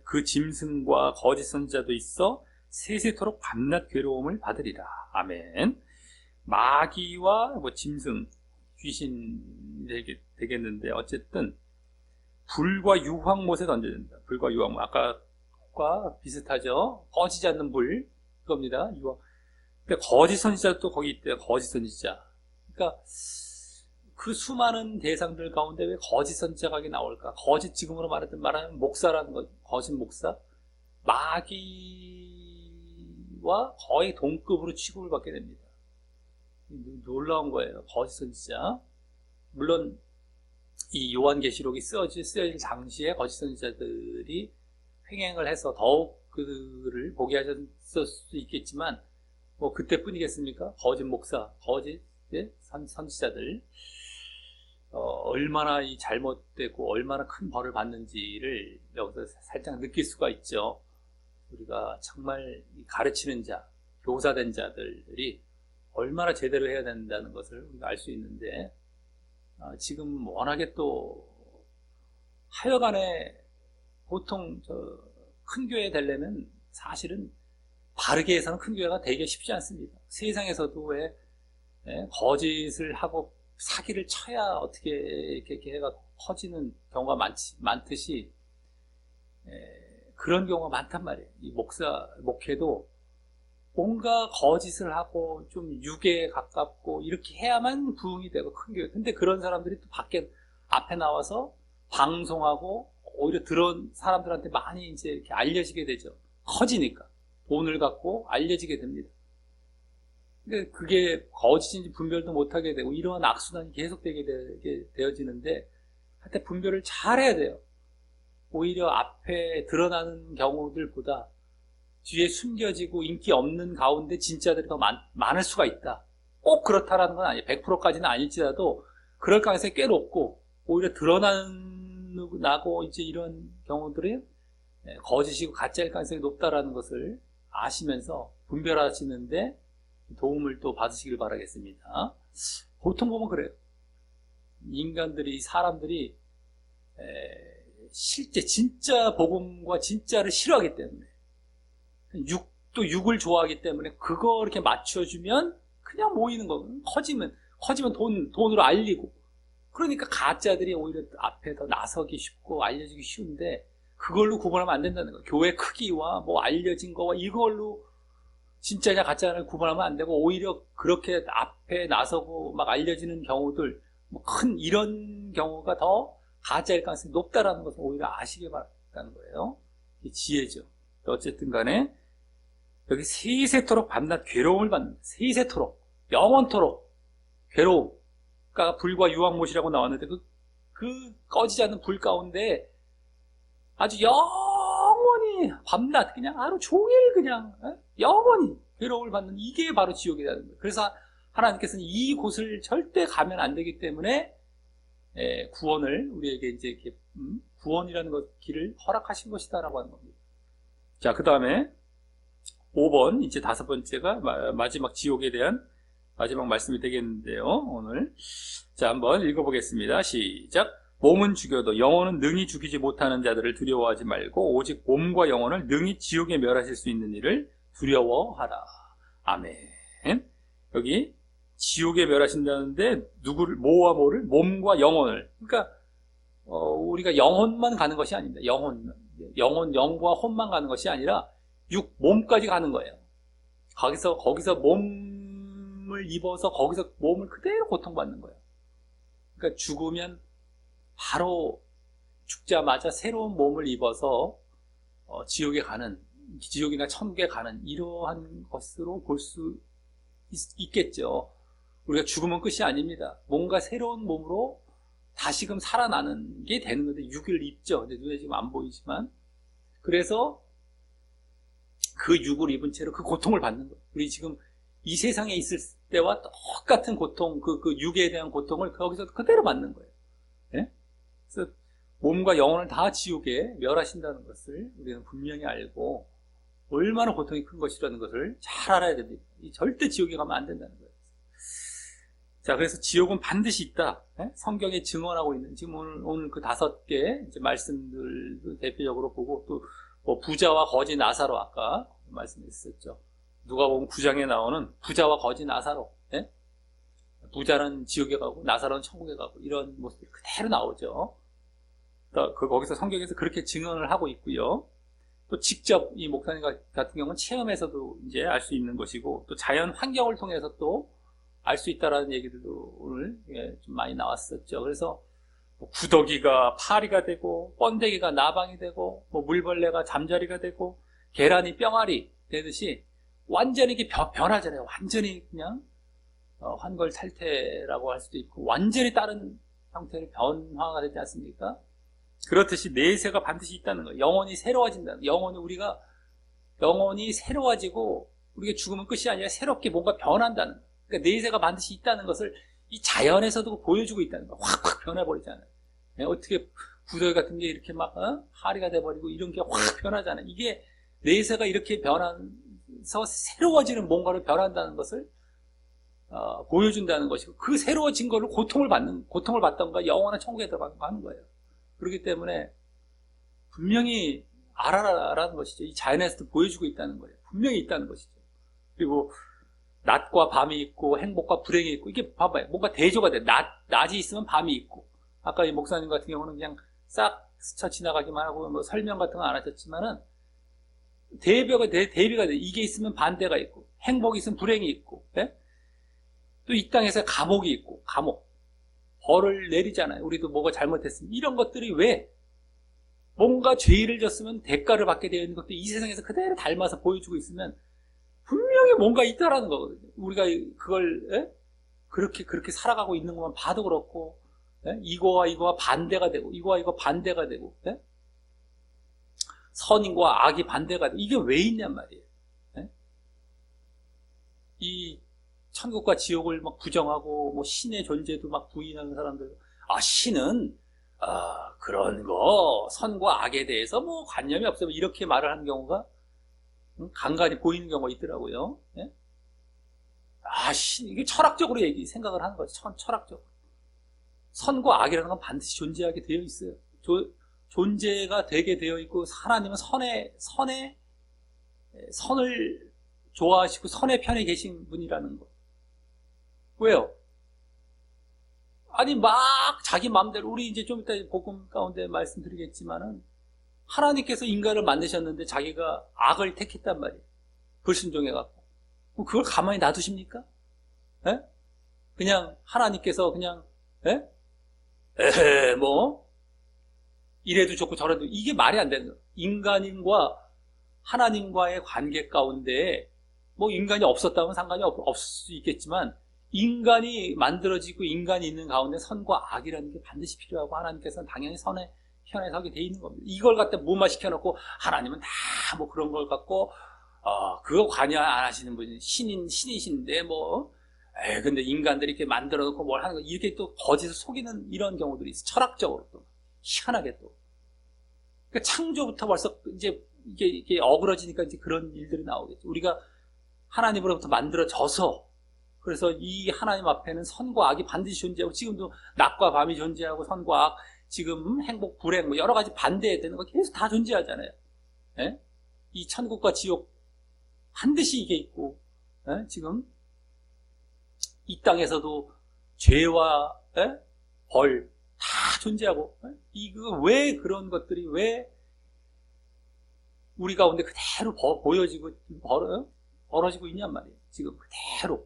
그 짐승과 거짓 선지자도 있어 세세토록 밤낮 괴로움을 받으리라. 아멘. 마귀와 뭐 짐승, 귀신 되겠는데 어쨌든 불과 유황못에 던져진다. 불과 유황못. 아까과 비슷하죠. 꺼지지 않는 불 그겁니다. 유황. 근데 거짓 선지자도 또 거기 있대요. 거짓 선지자. 그러니까 그 수많은 대상들 가운데 왜 거짓 선지자가 나올까? 거짓 지금으로 말하면 목사라는 거죠. 거짓 목사. 마귀와 거의 동급으로 취급을 받게 됩니다. 놀라운 거예요. 거짓 선지자. 물론 이 요한계시록이 쓰여질 당시에 거짓 선지자들이 횡행을 해서 더욱 그들을 보게 하셨을 수도 있겠지만 뭐 그때뿐이겠습니까? 거짓 목사, 거짓 선지자들 얼마나 이 잘못되고 얼마나 큰 벌을 받는지를 여기서 살짝 느낄 수가 있죠. 우리가 정말 가르치는 자, 교사된 자들이 얼마나 제대로 해야 된다는 것을 우리가 알 수 있는데 지금 워낙에 또 하여간에 보통 큰 교회 되려면 사실은 바르게 해서는 큰 교회가 되기 쉽지 않습니다. 세상에서도 왜 거짓을 하고 사기를 쳐야 어떻게 이렇게 해가 커지는 경우가 많듯이 그런 경우가 많단 말이에요. 이 목회도 뭔가 거짓을 하고 좀 유괴에 가깝고 이렇게 해야만 부흥이 되고 큰 교회. 근데 그런 사람들이 또 앞에 나와서 방송하고 오히려 들은 사람들한테 많이 이제 이렇게 알려지게 되죠. 커지니까. 돈을 갖고 알려지게 됩니다. 근데 그게 거짓인지 분별도 못하게 되고 이러한 악순환이 계속되게 되어지는데 하여튼 분별을 잘 해야 돼요. 오히려 앞에 드러나는 경우들보다 뒤에 숨겨지고 인기 없는 가운데 진짜들이 더 많을 수가 있다. 꼭 그렇다라는 건 아니에요. 100%까지는 아닐지라도 그럴 가능성이 꽤 높고 오히려 드러나고 이제 이런 경우들이 거짓이고 가짜일 가능성이 높다라는 것을 아시면서 분별하시는데 도움을 또 받으시길 바라겠습니다. 보통 보면 그래요. 인간들이, 사람들이 실제 진짜 복음과 진짜를 싫어하기 때문에 또 육을 좋아하기 때문에 그거 이렇게 맞춰주면 그냥 모이는 거거든요. 커지면 돈으로 알리고 그러니까 가짜들이 오히려 앞에 더 나서기 쉽고 알려지기 쉬운데 그걸로 구분하면 안 된다는 거예요. 교회 크기와 뭐 알려진 거와 이걸로 진짜냐 가짜냐를 구분하면 안 되고 오히려 그렇게 앞에 나서고 막 알려지는 경우들 뭐 큰 이런 경우가 더 가짜일 가능성이 높다라는 것을 오히려 아시길 바란다는 거예요. 이게 지혜죠. 어쨌든 간에 여기 세세토록 밤낮 괴로움을 받는 세세토록 영원토록 괴로움 그러니까 불과 유황못이라고 나왔는데 그 꺼지지 않는 불 가운데 아주 영원히 밤낮 그냥 하루 종일 그냥 영원히 괴로움을 받는 이게 바로 지옥이라는 거예요. 그래서 하나님께서는 이 곳을 절대 가면 안 되기 때문에 구원을 우리에게 이제 이렇게 구원이라는 길을 허락하신 것이다라고 하는 겁니다. 자, 그 다음에 5번 이제 5번째가 마지막 지옥에 대한 마지막 말씀이 되겠는데요. 오늘 자 한번 읽어보겠습니다. 시작. 몸은 죽여도 영혼은 능히 죽이지 못하는 자들을 두려워하지 말고 오직 몸과 영혼을 능히 지옥에 멸하실 수 있는 이를 두려워하라. 아멘. 여기 지옥에 멸하신다는데 누구를 뭐와 뭐를 몸과 영혼을 그러니까 우리가 영혼만 가는 것이 아닙니다. 영과 혼만 가는 것이 아니라 몸까지 가는 거예요. 거기서 몸을 입어서 거기서 몸을 그대로 고통받는 거예요. 그러니까 죽으면 바로 죽자마자 새로운 몸을 입어서 지옥에 가는 지옥이나 천국에 가는 이러한 것으로 볼 수 있겠죠. 우리가 죽으면 끝이 아닙니다. 뭔가 새로운 몸으로 다시금 살아나는 게 되는 건데, 육을 입죠. 근데 눈에 지금 안 보이지만. 그래서 그 육을 입은 채로 그 고통을 받는 거예요. 우리 지금 이 세상에 있을 때와 똑같은 고통, 그 육에 대한 고통을 거기서 그대로 받는 거예요. 예? 그래서 몸과 영혼을 다 지옥에 멸하신다는 것을 우리는 분명히 알고, 얼마나 고통이 큰 것이라는 것을 잘 알아야 됩니다. 절대 지옥에 가면 안 된다는 거예요. 자, 그래서 지옥은 반드시 있다. 예? 성경에 증언하고 있는, 지금 오늘 그 5개 이제 말씀들도 대표적으로 보고, 또 뭐 부자와 거지 나사로 아까 말씀했었죠. 누가복음 9장에 나오는 부자와 거지 나사로. 예? 부자는 지옥에 가고 나사로는 천국에 가고, 이런 모습이 그대로 나오죠. 거기서 성경에서 그렇게 증언을 하고 있고요. 또 직접 이 목사님 같은 경우는 체험에서도 이제 알 수 있는 것이고, 또 자연 환경을 통해서 또 알 수 있다라는 얘기들도 오늘 좀 많이 나왔었죠. 그래서 뭐 구더기가 파리가 되고, 번데기가 나방이 되고, 뭐 물벌레가 잠자리가 되고, 계란이 뿅아리 되듯이 완전히 이게 변하잖아요. 완전히 그냥 환골탈태라고 할 수도 있고, 완전히 다른 형태로 변화가 되지 않습니까? 그렇듯이 내세가 반드시 있다는 거예요. 영혼이 새로워진다는 거예요. 영혼이 새로워지고, 우리가 죽으면 끝이 아니라 새롭게 뭔가 변한다는 거예요. 그러니까 내세가 반드시 있다는 것을 이 자연에서도 보여주고 있다는 거예요. 확 변해버리잖아요. 어떻게 구더기 같은 게 이렇게 막 파리가 돼버리고 이런 게 확 변하잖아요. 이게 내세가 이렇게 변하면서 새로워지는 뭔가를 변한다는 것을 보여준다는 것이고, 그 새로워진 걸로 고통을 받던가 영원한 천국에 들어가는 하는 거예요. 그렇기 때문에 분명히 알아라라는 것이죠. 이 자연에서도 보여주고 있다는 거예요. 분명히 있다는 것이죠. 그리고 낮과 밤이 있고, 행복과 불행이 있고, 이게 봐봐요. 뭔가 대조가 돼. 낮이 있으면 밤이 있고. 아까 이 목사님 같은 경우는 그냥 싹 스쳐 지나가기만 하고, 뭐 설명 같은 거 안 하셨지만은, 대비가 돼. 이게 있으면 반대가 있고, 행복이 있으면 불행이 있고, 예? 또 이 땅에서 감옥이 있고, 벌을 내리잖아요. 우리도 뭐가 잘못했으면. 이런 것들이 왜? 뭔가 죄를 졌으면 대가를 받게 되어 있는 것도 이 세상에서 그대로 닮아서 보여주고 있으면 분명히 뭔가 있다라는 거거든요. 우리가 그걸 그렇게 살아가고 있는 것만 봐도 그렇고, 이거와 반대가 되고, 이거와 이거 반대가 되고, 선인과 악이 반대가 되고, 이게 왜 있냔 말이에요. 이 천국과 지옥을 막 부정하고, 뭐 신의 존재도 막 부인하는 사람들, 신은 그런 거 선과 악에 대해서 뭐 관념이 없어요. 이렇게 말을 하는 경우가 간간히 보이는 경우가 있더라고요. 예? 이게 철학적으로 생각을 하는 거죠. 철학적으로. 선과 악이라는 건 반드시 존재하게 되어 있어요. 존재가 되게 되어 있고, 하나님은 선을 좋아하시고 선의 편에 계신 분이라는 거. 왜요? 막 자기 마음대로, 우리 이제 좀 이따 복음 가운데 말씀드리겠지만은, 하나님께서 인간을 만드셨는데 자기가 악을 택했단 말이에요. 불순종해갖고. 그걸 가만히 놔두십니까? 예? 그냥 하나님께서 그냥, 이래도 좋고 저래도, 이게 말이 안 되는 거예요. 인간과 하나님과의 관계 가운데, 뭐 인간이 없었다면 상관이 없을 수 있겠지만, 인간이 만들어지고 인간이 있는 가운데 선과 악이라는 게 반드시 필요하고, 하나님께서는 당연히 선의 편에 서게 돼 있는 겁니다. 이걸 갖다 무마시켜 놓고 하나님은 다 뭐 그런 걸 갖고 그거 관여 안 하시는 분이 신이신데 근데 인간들이 이렇게 만들어 놓고 뭘 하는 거, 이렇게 또 거짓을 속이는 이런 경우들이 있어. 철학적으로 또 희한하게 또. 그러니까 창조부터 벌써 이제 이게 어그러지니까 이제 그런 일들이 나오겠죠. 우리가 하나님으로부터 만들어져서, 그래서 이 하나님 앞에는 선과 악이 반드시 존재하고, 지금도 낮과 밤이 존재하고, 선과 악, 지금 행복, 불행, 여러 가지 반대되는 거 계속 다 존재하잖아요. 예? 이 천국과 지옥 반드시 이게 있고, 지금 이 땅에서도 죄와 벌 다 존재하고, 이거 왜 그런 것들이 왜 우리 가운데 그대로 보여지고 벌어지고 있냔 말이에요. 지금 그대로.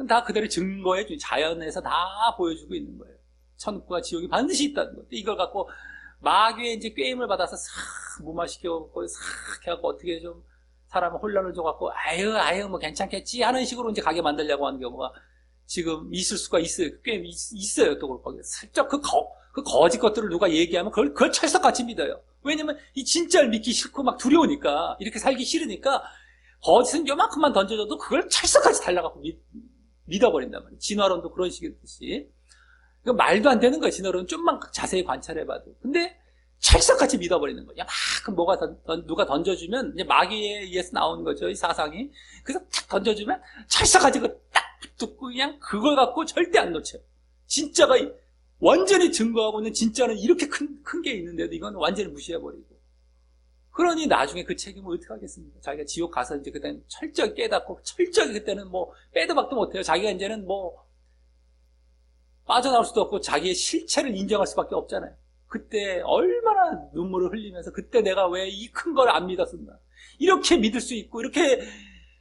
다 그대로 증거해 주, 자연에서 다 보여주고 있는 거예요. 천국과 지옥이 반드시 있다는 거예요. 이걸 갖고 마귀의 이제 꾀임을 받아서 싹 무마시켜갖고 싹 해갖고 어떻게 좀 사람을 혼란을 줘갖고 아유 뭐 괜찮겠지 하는 식으로 이제 가게 만들려고 하는 경우가 지금 있을 수가 있어요. 꽤 있어요. 또 거기 슬쩍 그 거짓 것들을 누가 얘기하면 그걸 철석같이 믿어요. 왜냐면 이 진짜를 믿기 싫고 막 두려우니까, 이렇게 살기 싫으니까 거짓은 요만큼만 던져줘도 그걸 철석같이 달라갖고 믿어버린단 말이에요. 진화론도 그런 식이듯이. 이거 말도 안 되는 거예요. 진화론은 좀만 자세히 관찰해봐도. 근데 철석같이 믿어버리는 거예요. 야만큼 뭐가 누가 던져주면, 이제 마귀에 의해서 나오는 거죠, 이 사상이. 그래서 탁 던져주면 철석같이 딱 붙고 그냥 그걸 갖고 절대 안 놓쳐요. 진짜가 완전히 증거하고 있는 진짜는 이렇게 큰 게 있는데도 이건 완전히 무시해버리고. 그러니 나중에 그 책임을 어떻게 하겠습니까? 자기가 지옥 가서 이제 그때는 철저히 깨닫고, 철저히 그때는 뭐 빼도 박도 못해요. 자기가 이제는 뭐 빠져나올 수도 없고 자기의 실체를 인정할 수밖에 없잖아요. 그때 얼마나 눈물을 흘리면서 그때 내가 왜 이 큰 걸 안 믿었었나, 이렇게 믿을 수 있고 이렇게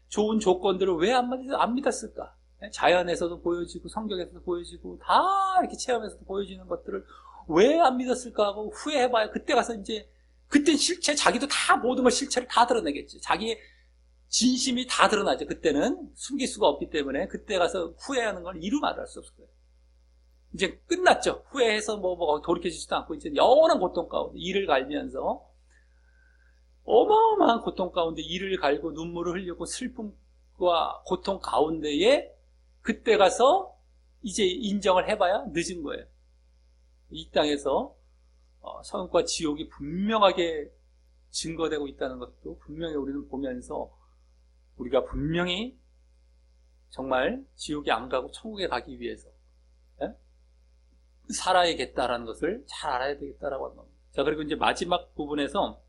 좋은 조건들을 왜 안 믿었을까. 자연에서도 보여지고 성경에서도 보여지고 다 이렇게 체험에서도 보여지는 것들을 왜 안 믿었을까 하고 후회해봐야 그때 가서 이제, 그때 실체, 자기도 다 모든 걸 실체를 다 드러내겠지. 자기의 진심이 다 드러나죠. 그때는 숨길 수가 없기 때문에 그때 가서 후회하는 건 이루 말할 수 없을 거예요. 이제 끝났죠. 후회해서 뭐 돌이켜지지도 않고 이제 영원한 고통 가운데 이를 갈면서 어마어마한 고통 가운데 이를 갈고 눈물을 흘리고 슬픔과 고통 가운데에 그때 가서 이제 인정을 해봐야 늦은 거예요. 이 땅에서 선과 지옥이 분명하게 증거되고 있다는 것도 분명히 우리는 보면서 우리가 분명히 정말 지옥에 안 가고 천국에 가기 위해서 살아야겠다라는 것을 잘 알아야 되겠다라고 하는 겁니다. 자, 그리고 이제 마지막 부분에서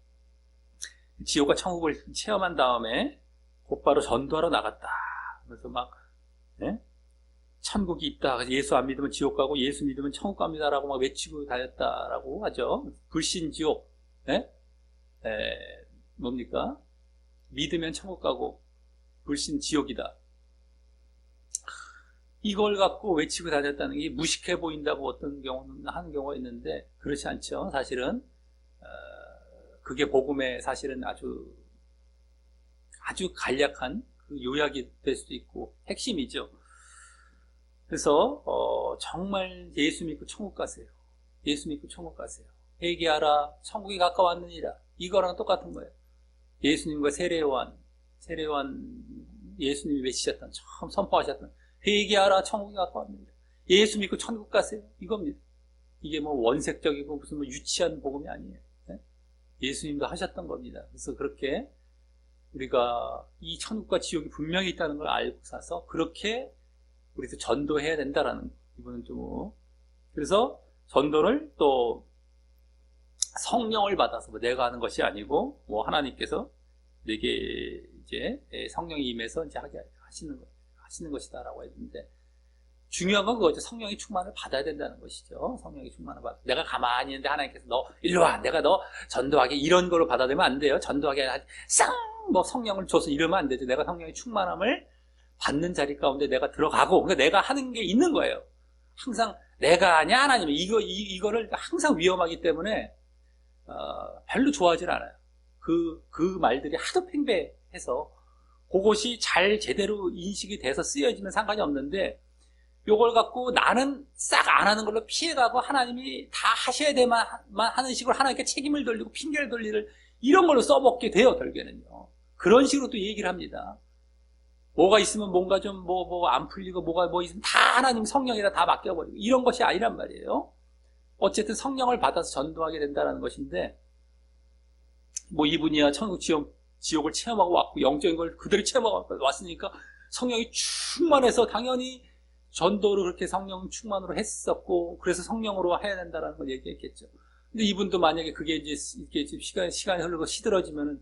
지옥과 천국을 체험한 다음에 곧바로 전도하러 나갔다. 그래서 막 천국이 있다. 예수 안 믿으면 지옥 가고 예수 믿으면 천국 갑니다라고 막 외치고 다녔다라고 하죠. 불신지옥. 뭡니까? 믿으면 천국 가고 불신지옥이다. 이걸 갖고 외치고 다녔다는 게 무식해 보인다고 어떤 경우는 하는 경우가 있는데 그렇지 않죠. 사실은 그게 복음의 사실은 아주 간략한 그 요약이 될 수도 있고 핵심이죠. 그래서 정말 예수 믿고 천국 가세요. 예수 믿고 천국 가세요. 회개하라, 천국이 가까웠느니라. 이거랑 똑같은 거예요. 예수님과 세례요한 예수님이 외치셨던, 처음 선포하셨던 회개하라, 천국이 가까웠느니라. 예수 믿고 천국 가세요. 이겁니다. 이게 뭐 원색적이고 무슨 뭐 유치한 복음이 아니에요. 예수님도 하셨던 겁니다. 그래서 그렇게 우리가 이 천국과 지옥이 분명히 있다는 걸 알고 사서 그렇게 우리도 전도해야 된다라는 거. 이번은 좀 그래서 전도를 또 성령을 받아서 뭐 내가 하는 것이 아니고 뭐 하나님께서 내게 이제 성령이 임해서 이제 하시는 것이다라고 했는데 중요한 건 그거죠. 성령의 충만을 받아야 된다는 것이죠. 성령의 충만을 받아. 내가 가만히 있는데 하나님께서 너 일로 와. 내가 너 전도하게 이런 걸로 받아들이면 안 돼요. 전도하게 뭐 성령을 줘서 이러면 안 되죠. 내가 성령의 충만함을 받는 자리 가운데 내가 들어가고, 그러니까 내가 하는 게 있는 거예요. 항상 내가 하냐 하나님이 이거를 항상 위험하기 때문에 별로 좋아하진 않아요. 그 말들이 하도 팽배해서 그것이 잘 제대로 인식이 돼서 쓰여지면 상관이 없는데 요걸 갖고 나는 싹 안 하는 걸로 피해가고 하나님이 다 하셔야 되만 하는 식으로 하나님께 책임을 돌리고 핑계를 돌리를 이런 걸로 써먹게 돼요. 결국에는요. 그런 식으로 또 얘기를 합니다. 뭐가 있으면 뭔가 좀 안 풀리고 뭐가 있으면 다 하나님 성령이라 다 맡겨버리고 이런 것이 아니란 말이에요. 어쨌든 성령을 받아서 전도하게 된다는 것인데 뭐 이분이야 천국 지옥을 체험하고 왔고 영적인 걸 그대로 체험하고 왔으니까 성령이 충만해서 당연히 전도를 그렇게 성령 충만으로 했었고 그래서 성령으로 해야 된다는 걸 얘기했겠죠. 근데 이분도 만약에 그게 이제 이렇게 시간이 흐르고 시들어지면은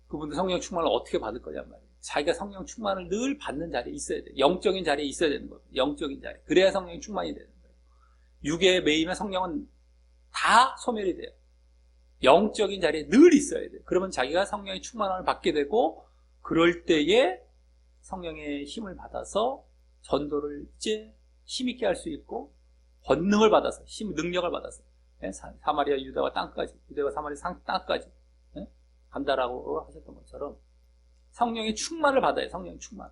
그분도 성령 충만을 어떻게 받을 거냔 말이에요. 자기가 성령 충만을 늘 받는 자리에 있어야 돼요. 영적인 자리에 있어야 되는 거예요. 영적인 자리. 그래야 성령이 충만이 되는 거예요. 육에 매이면 성령은 다 소멸이 돼요. 영적인 자리에 늘 있어야 돼요. 그러면 자기가 성령의 충만함을 받게 되고 그럴 때에 성령의 힘을 받아서 전도를 이제 힘있게 할 수 있고 권능을 받아서 능력을 받아서 사마리아 유다와 땅까지 유다와 사마리아 땅까지 간다라고 하셨던 것처럼 성령의 충만을 받아요. 성령의 충만.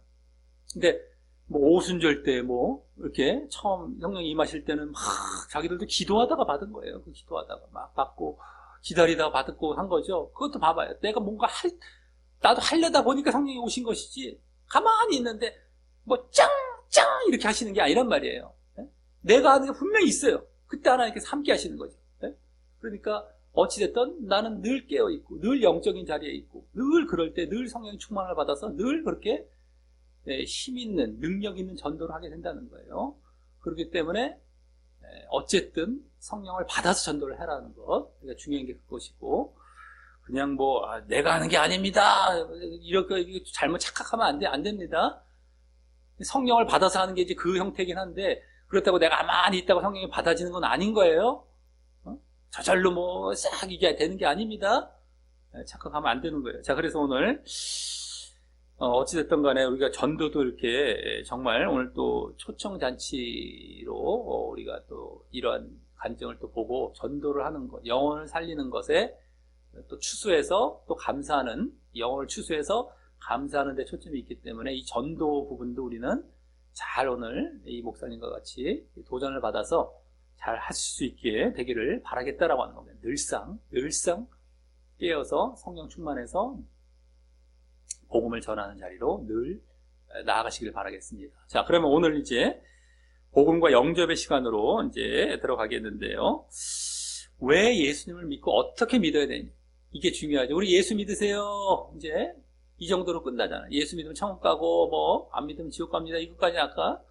근데 뭐 오순절 때 뭐 이렇게 처음 성령이 임하실 때는 막 자기들도 기도하다가 받은 거예요. 그 기도하다가 막 받고 기다리다가 받고 한 거죠. 그것도 봐봐요. 내가 뭔가 나도 하려다 보니까 성령이 오신 것이지 가만히 있는데 뭐 짱 이렇게 하시는 게 아니란 말이에요. 예? 내가 하는 게 분명히 있어요. 그때 하나님께서 함께 하시는 거죠. 예? 그러니까 어찌됐든 나는 늘 깨어있고 늘 영적인 자리에 있고 늘 그럴 때 늘 성령의 충만을 받아서 늘 그렇게 힘 있는 능력 있는 전도를 하게 된다는 거예요. 그렇기 때문에 어쨌든 성령을 받아서 전도를 해라는 것, 그러니까 중요한 게 그것이고, 그냥 뭐 내가 하는 게 아닙니다 이렇게 잘못 착각하면 안 됩니다. 성령을 받아서 하는 게 이제 그 형태이긴 한데 그렇다고 내가 가만히 있다고 성령이 받아지는 건 아닌 거예요. 저절로 뭐 싹 이게 되는 게 아닙니다. 착각하면 안 되는 거예요. 자, 그래서 오늘 어찌됐든 간에 우리가 전도도 이렇게 정말 오늘 또 초청잔치로 우리가 또 이러한 간증을 또 보고 전도를 하는 것, 영혼을 살리는 것에 또 추수해서 또 감사하는, 영혼을 추수해서 감사하는 데 초점이 있기 때문에 이 전도 부분도 우리는 잘 오늘 이 목사님과 같이 도전을 받아서 잘 하실 수 있게 되기를 바라겠다라고 하는 겁니다. 늘상 깨어서 성령 충만해서 복음을 전하는 자리로 늘 나아가시길 바라겠습니다. 자, 그러면 오늘 이제 복음과 영접의 시간으로 이제 들어가겠는데요. 왜 예수님을 믿고 어떻게 믿어야 되냐? 이게 중요하죠. 우리 예수 믿으세요. 이제 이 정도로 끝나잖아. 예수 믿으면 천국 가고 뭐 안 믿으면 지옥 갑니다. 이것까지 아까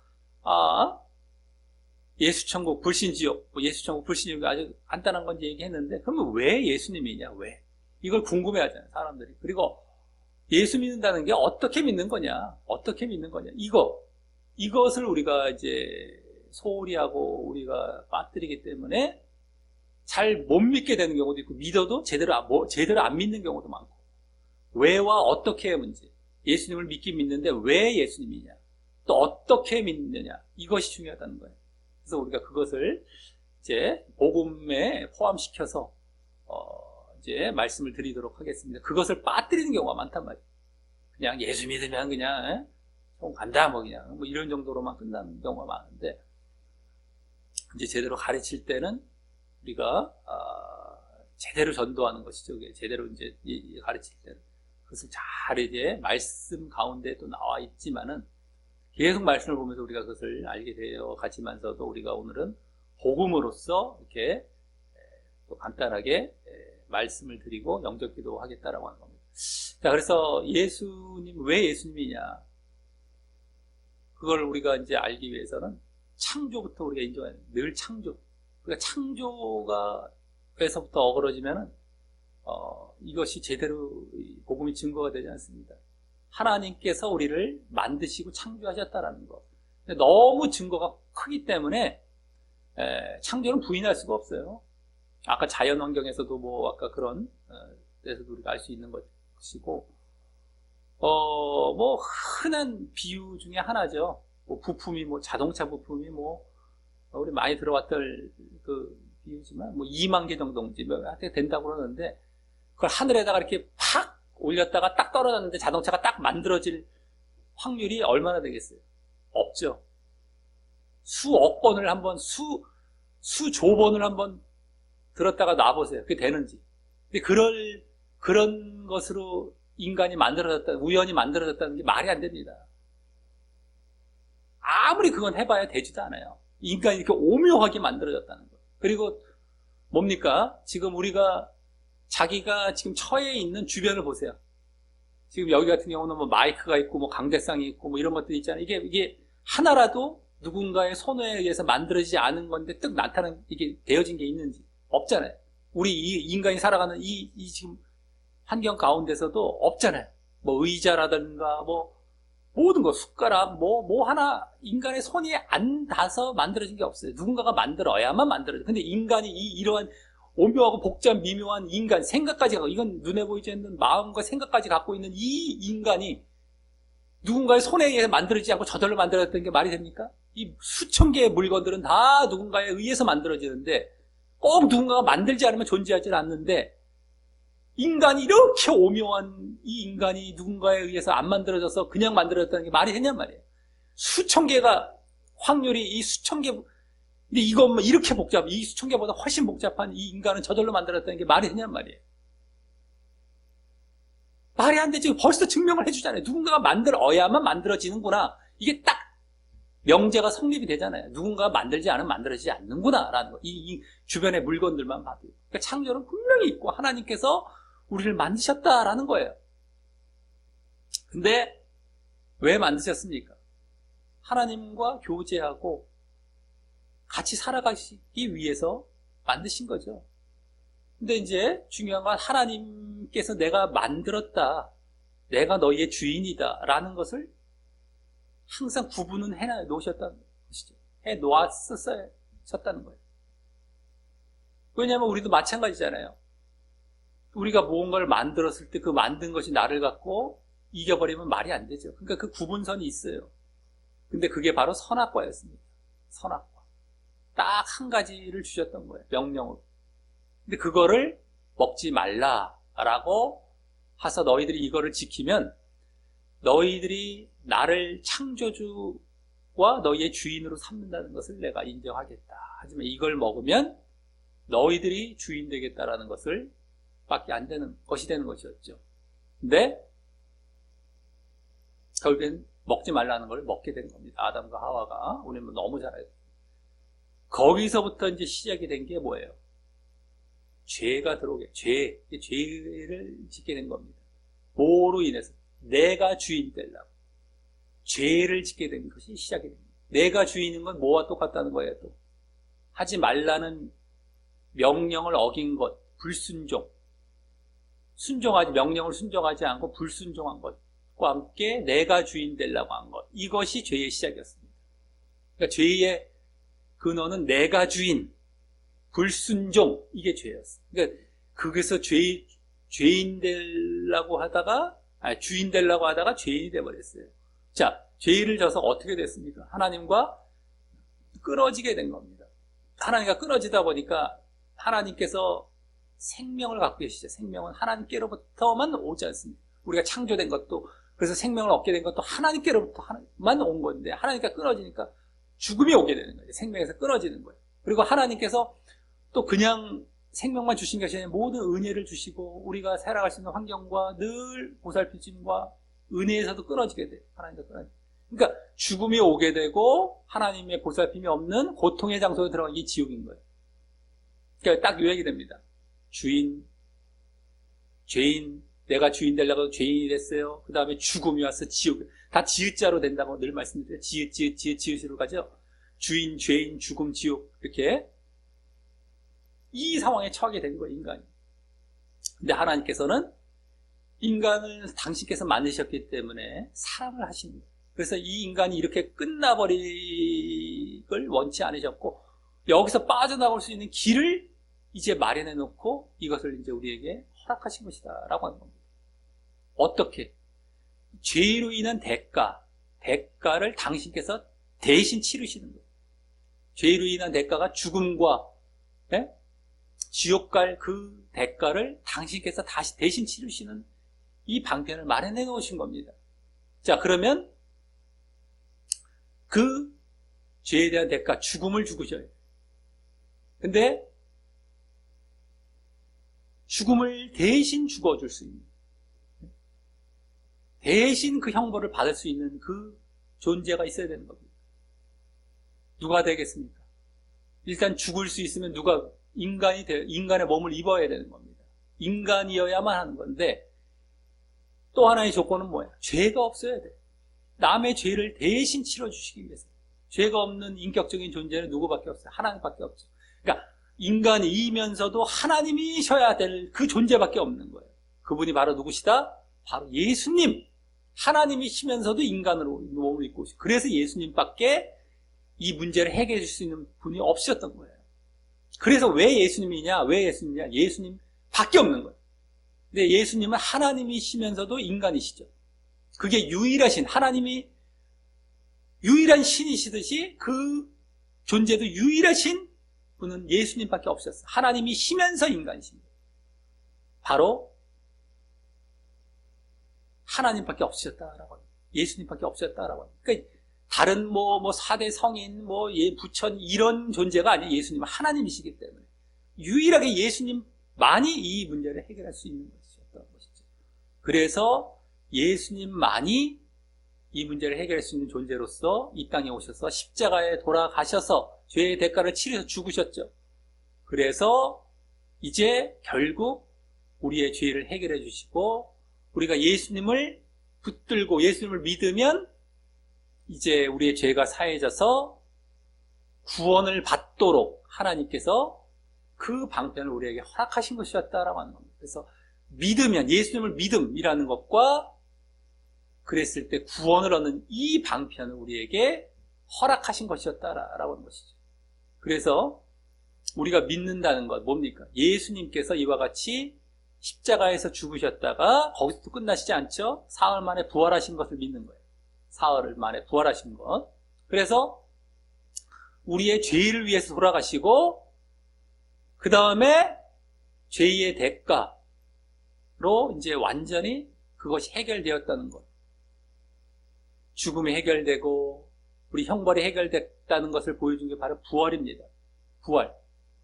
예수 천국 불신 지옥, 뭐 예수 천국 불신 지옥 아주 간단한 건지 얘기했는데 그러면 왜 예수님이냐? 왜? 이걸 궁금해하잖아요, 사람들이. 그리고 예수 믿는다는 게 어떻게 믿는 거냐? 어떻게 믿는 거냐? 이것을 우리가 이제 소홀히 하고 우리가 빠뜨리기 때문에 잘 못 믿게 되는 경우도 있고 믿어도 제대로 안 믿는 경우도 많고 왜와 어떻게의 문제. 예수님을 믿긴 믿는데 왜 예수님이냐? 또 어떻게 믿느냐? 이것이 중요하다는 거예요. 그래서 우리가 그것을 이제 복음에 포함시켜서 이제 말씀을 드리도록 하겠습니다. 그것을 빠뜨리는 경우가 많단 말이에요. 그냥 예수 믿으면 그냥 간다 뭐 그냥 뭐 이런 정도로만 끝나는 경우가 많은데 이제 제대로 가르칠 때는 우리가 제대로 전도하는 것이죠. 제대로 이제 가르칠 때는 그것을 잘 이제 말씀 가운데 또 나와 있지만은 계속 말씀을 보면서 우리가 그것을 알게 되어 가지만서도 우리가 오늘은 복음으로써 이렇게 또 간단하게 말씀을 드리고 영접기도 하겠다라고 하는 겁니다. 자, 그래서 왜 예수님이냐? 그걸 우리가 이제 알기 위해서는 창조부터 우리가 인정해야 돼요. 늘 창조. 그러니까 창조가에서부터 어그러지면은 이것이 제대로 복음이 증거가 되지 않습니다. 하나님께서 우리를 만드시고 창조하셨다라는 것. 너무 증거가 크기 때문에 창조는 부인할 수가 없어요. 아까 자연 환경에서도 뭐 아까 그런 데서도 우리가 알 수 있는 것이고 뭐 흔한 비유 중에 하나죠. 뭐 부품이 뭐 자동차 부품이 뭐 우리 많이 들어왔던 그 비유지만 뭐 2만 개 정도인지 하여튼 된다고 그러는데 그걸 하늘에다가 이렇게 팍 올렸다가 딱 떨어졌는데 자동차가 딱 만들어질 확률이 얼마나 되겠어요? 없죠. 수억 번을 한번 수조 번을 한번 들었다가 놔보세요. 그게 되는지. 근데 그런 것으로 인간이 우연히 만들어졌다는 게 말이 안 됩니다. 아무리 그건 해봐야 되지도 않아요. 인간이 이렇게 오묘하게 만들어졌다는 거. 그리고 뭡니까? 지금 자기가 지금 처해 있는 주변을 보세요. 지금 여기 같은 경우는 뭐 마이크가 있고 뭐 강대상이 있고 뭐 이런 것들이 있잖아요. 이게 하나라도 누군가의 손에 의해서 만들어지지 않은 건데 뜩 나타난 이게 되어진 게 있는지 없잖아요. 우리 인간이 살아가는 이 지금 환경 가운데서도 없잖아요. 뭐 의자라든가 뭐 모든 거 숟가락 뭐 하나 인간의 손이 안 닿아서 만들어진 게 없어요. 누군가가 만들어야만 만들어져요. 근데 인간이 이러한 오묘하고 복잡 미묘한 인간 생각까지 갖고 이건 눈에 보이지 않는 마음과 생각까지 갖고 있는 이 인간이 누군가의 손에 의해서 만들어지지 않고 저절로 만들어졌다는 게 말이 됩니까? 이 수천 개의 물건들은 다 누군가에 의해서 만들어지는데 꼭 누군가가 만들지 않으면 존재하지 않는데 인간이 이렇게 오묘한 이 인간이 누군가에 의해서 안 만들어져서 그냥 만들어졌다는 게 말이 되냔 말이에요. 수천 개가 확률이 이 수천 개, 근데 이것만 이렇게 이 수천 개보다 훨씬 복잡한 이 인간은 저절로 만들었다는 게 말이 되냔 말이에요. 말이 안 되지. 벌써 증명을 해주잖아요. 누군가가 만들어야만 만들어지는구나. 이게 딱 명제가 성립이 되잖아요. 누군가가 만들지 않으면 만들어지지 않는구나 라는 거. 이 주변의 물건들만 봐도. 그러니까 창조는 분명히 있고 하나님께서 우리를 만드셨다라는 거예요. 근데 왜 만드셨습니까? 하나님과 교제하고 같이 살아가시기 위해서 만드신 거죠. 근데 이제 중요한 건 하나님께서 내가 만들었다, 내가 너희의 주인이다 라는 것을 항상 구분은 해 놓으셨다는 것이죠. 해 놓았었다는 거예요. 왜냐하면 우리도 마찬가지잖아요. 우리가 무언가를 만들었을 때 그 만든 것이 나를 갖고 이겨버리면 말이 안 되죠. 그러니까 그 구분선이 있어요. 근데 그게 바로 선악과였습니다. 선악과. 딱 한 가지를 주셨던 거예요. 명령으로. 근데 그거를 먹지 말라라고 해서 너희들이 이거를 지키면 너희들이 나를 창조주와 너희의 주인으로 삼는다는 것을 내가 인정하겠다. 하지만 이걸 먹으면 너희들이 주인 되겠다라는 것을 밖에 안 되는 것이 되는 것이었죠. 근데 결국엔 먹지 말라는 걸 먹게 된 겁니다. 아담과 하와가. 우리는 너무 잘 알죠. 거기서부터 이제 시작이 된 게 뭐예요? 죄가 들어오게, 죄를 짓게 된 겁니다. 뭐로 인해서? 내가 주인 되려고. 죄를 짓게 된 것이 시작이 됩니다. 내가 주인인 건 뭐와 똑같다는 거예요, 또. 하지 말라는 명령을 어긴 것, 불순종. 명령을 순종하지 않고 불순종한 것과 함께 내가 주인 되려고 한 것. 이것이 죄의 시작이었습니다. 그러니까 죄의 근원은 내가 주인, 불순종, 이게 죄였어요. 그러니까 거기서 주인 되려고 하다가 죄인이 돼버렸어요. 자, 죄를 져서 어떻게 됐습니까? 하나님과 끊어지게 된 겁니다. 하나님과 끊어지다 보니까 하나님께서 생명을 갖고 계시죠. 생명은 하나님께로부터만 오지 않습니다. 우리가 창조된 것도, 그래서 생명을 얻게 된 것도 하나님께로부터만 온 건데, 하나님과 끊어지니까 죽음이 오게 되는 거예요. 생명에서 끊어지는 거예요. 그리고 하나님께서 또 그냥 생명만 주신 것이 아니라 모든 은혜를 주시고 우리가 살아갈 수 있는 환경과 늘 보살피심과 은혜에서도 끊어지게 돼요. 하나님과 끊어지게. 그러니까 죽음이 오게 되고 하나님의 보살핌이 없는 고통의 장소에 들어간 게 지옥인 거예요. 그러니까 딱 요약이 됩니다. 죄인, 내가 주인 되려고 죄인이 됐어요. 그 다음에 죽음이 와서 지옥. 다 지읒자로 된다고 늘 말씀드려요. 지읒으로 가죠. 주인, 죄인, 죽음, 지옥. 이렇게. 이 상황에 처하게 된 거예요, 인간이. 근데 하나님께서는 인간을 당신께서 만드셨기 때문에 사랑을 하십니다. 그래서 이 인간이 이렇게 끝나버리길 원치 않으셨고, 여기서 빠져나올 수 있는 길을 이제 마련해 놓고 이것을 이제 우리에게 허락하신 것이다 라고 하는 겁니다. 어떻게? 죄로 인한 대가를 당신께서 대신 치르시는 거예요. 죄로 인한 대가가 죽음과 지옥 갈 그 대가를 당신께서 다시 대신 치르시는 이 방편을 마련해 놓으신 겁니다. 자, 그러면 그 죄에 대한 대가, 죽음을 죽으셔야 돼요. 근데 죽음을 대신 죽어줄 수 있는, 대신 그 형벌을 받을 수 있는 그 존재가 있어야 되는 겁니다. 누가 되겠습니까? 일단 죽을 수 있으면 인간의 몸을 입어야 되는 겁니다. 인간이어야만 하는 건데, 또 하나의 조건은 뭐야? 죄가 없어야 돼. 남의 죄를 대신 치러주시기 위해서. 죄가 없는 인격적인 존재는 누구밖에 없어요? 하나님밖에 없죠. 그러니까 인간이면서도 하나님이셔야 될 그 존재밖에 없는 거예요. 그분이 바로 누구시다? 바로 예수님. 하나님이시면서도 인간으로 몸을 입고 오시고, 그래서 예수님밖에 이 문제를 해결해 줄 수 있는 분이 없으셨던 거예요. 그래서 왜 예수님이냐? 예수님 밖에 없는 거예요. 근데 예수님은 하나님이시면서도 인간이시죠. 그게 하나님이 유일한 신이시듯이 그 존재도 유일하신 분은 예수님밖에 없었어요. 하나님이시면서 인간이십니다. 바로 하나님밖에 없으셨다라고 합니다. 예수님밖에 없으셨다라고 합니다. 그러니까 다른 뭐 4대 성인, 부처 이런 존재가 아니에요. 예수님은 하나님이시기 때문에. 유일하게 예수님만이 이 문제를 해결할 수 있는 것이었던 것이죠. 그래서 예수님만이 이 문제를 해결할 수 있는 존재로서 이 땅에 오셔서 십자가에 돌아가셔서 죄의 대가를 치르셔서 죽으셨죠. 그래서 이제 결국 우리의 죄를 해결해 주시고 우리가 예수님을 붙들고 예수님을 믿으면 이제 우리의 죄가 사해져서 구원을 받도록 하나님께서 그 방편을 우리에게 허락하신 것이었다라고 하는 겁니다. 그래서 믿으면 예수님을 믿음이라는 것과 그랬을 때 구원을 얻는 이 방편을 우리에게 허락하신 것이었다라고 하는 것이죠. 그래서 우리가 믿는다는 것 뭡니까? 예수님께서 이와 같이 십자가에서 죽으셨다가 거기서 또 끝나시지 않죠? 사흘 만에 부활하신 것을 믿는 거예요. 사흘 만에 부활하신 것. 그래서 우리의 죄를 위해서 돌아가시고 그 다음에 죄의 대가로 이제 완전히 그것이 해결되었다는 것. 죽음이 해결되고 우리 형벌이 해결됐다는 것을 보여준 게 바로 부활입니다. 부활.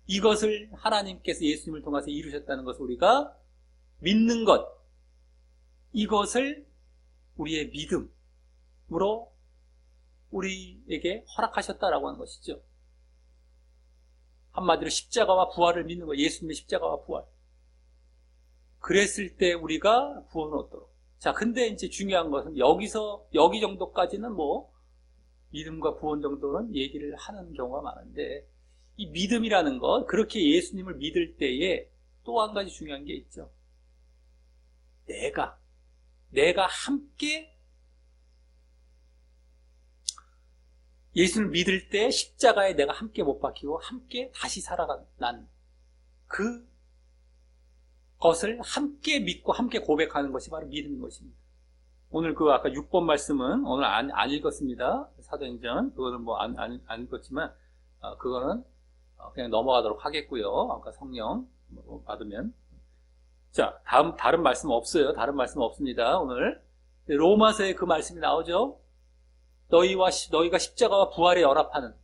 이것을 하나님께서 예수님을 통해서 이루셨다는 것을 우리가 믿는 것. 이것을 우리의 믿음으로 우리에게 허락하셨다라고 하는 것이죠. 한마디로 십자가와 부활을 믿는 것. 예수님의 십자가와 부활. 그랬을 때 우리가 구원을 얻도록. 자, 근데 이제 중요한 것은 여기 정도까지는 믿음과 구원 정도는 얘기를 하는 경우가 많은데, 이 믿음이라는 것, 그렇게 예수님을 믿을 때에 또 한 가지 중요한 게 있죠. 내가 함께 예수님을 믿을 때 십자가에 내가 함께 못 박히고 함께 다시 살아난 그 것을 함께 믿고 함께 고백하는 것이 바로 믿음인 것입니다. 오늘 아까 6번 말씀은 오늘 안 읽었습니다. 사도행전. 그거는 안 읽었지만, 그거는 그냥 넘어가도록 하겠고요. 아까 성령 받으면. 자, 다른 말씀 없어요. 다른 말씀 없습니다. 오늘. 로마서에 그 말씀이 나오죠. 너희가 십자가와 부활에 연합하는.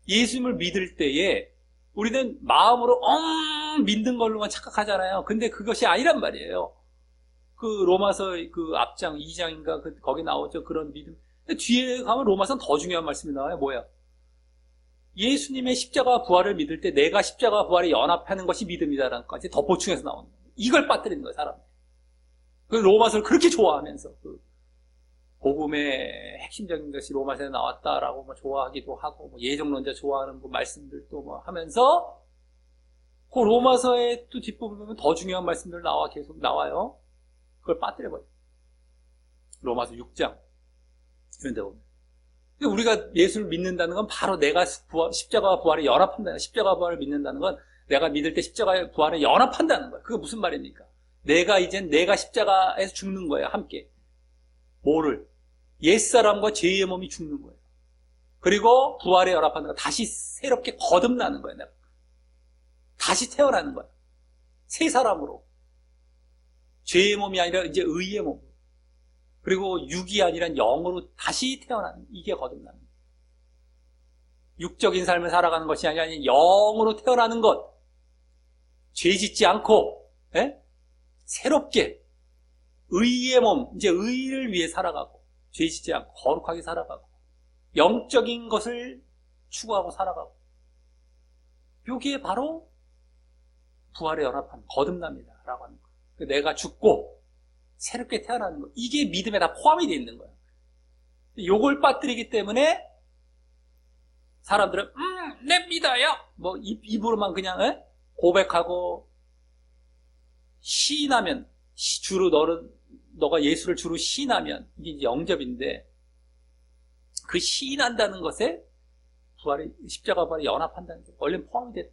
예수님을 믿을 때에 우리는 마음으로 믿는 걸로만 착각하잖아요. 근데 그것이 아니란 말이에요. 그 로마서 그 앞장 2장인가 거기 나오죠. 그런 믿음. 근데 뒤에 가면 로마서는 더 중요한 말씀이 나와요. 뭐야? 예수님의 십자가와 부활을 믿을 때 내가 십자가와 부활에 연합하는 것이 믿음이다라는 것까지 더 보충해서 나오는 거예요. 이걸 빠뜨리는 거예요, 사람들이. 그 로마서를 그렇게 좋아하면서 복음의 핵심적인 것이 로마서에 나왔다라고 좋아하기도 하고 예정론자 좋아하는 말씀들도 하면서 그 로마서의 또 뒷부분 보면 더 중요한 말씀들 계속 나와요. 그걸 빠뜨려버려요. 로마서 6장 이런 데 보면. 우리가 예수를 믿는다는 건 바로 내가 십자가와 부활에 연합한다는, 십자가와 부활을 믿는다는 건 내가 믿을 때 십자가와 부활에 연합한다는 거예요. 그게 무슨 말입니까? 내가 십자가에서 죽는 거예요. 함께. 뭐를? 옛사람과 죄의 몸이 죽는 거예요. 그리고 부활에 연합하는 거, 다시 새롭게 거듭나는 거예요. 내가. 다시 태어나는 거예요. 새 사람으로. 죄의 몸이 아니라 이제 의의 몸. 그리고 육이 아니라 영으로 다시 태어나는, 이게 거듭나는 거예요. 육적인 삶을 살아가는 것이 아니라 영으로 태어나는 것. 죄 짓지 않고, 새롭게 의의 몸, 이제 의를 위해 살아가고, 죄 짓지 않고 거룩하게 살아가고, 영적인 것을 추구하고 살아가고, 여기에 바로 부활에 연합한 거듭납니다 라고 하는 거예요. 내가 죽고 새롭게 태어나는 거, 이게 믿음에 다 포함이 되어 있는 거예요. 요걸 빠뜨리기 때문에 사람들은 내 믿어요 입으로만 그냥 고백하고 시인하면, 너가 예수를 주로 시인하면 이게 이제 영접인데, 그 시인한다는 것에 십자가 부활에 연합한다는 게 원래 포함이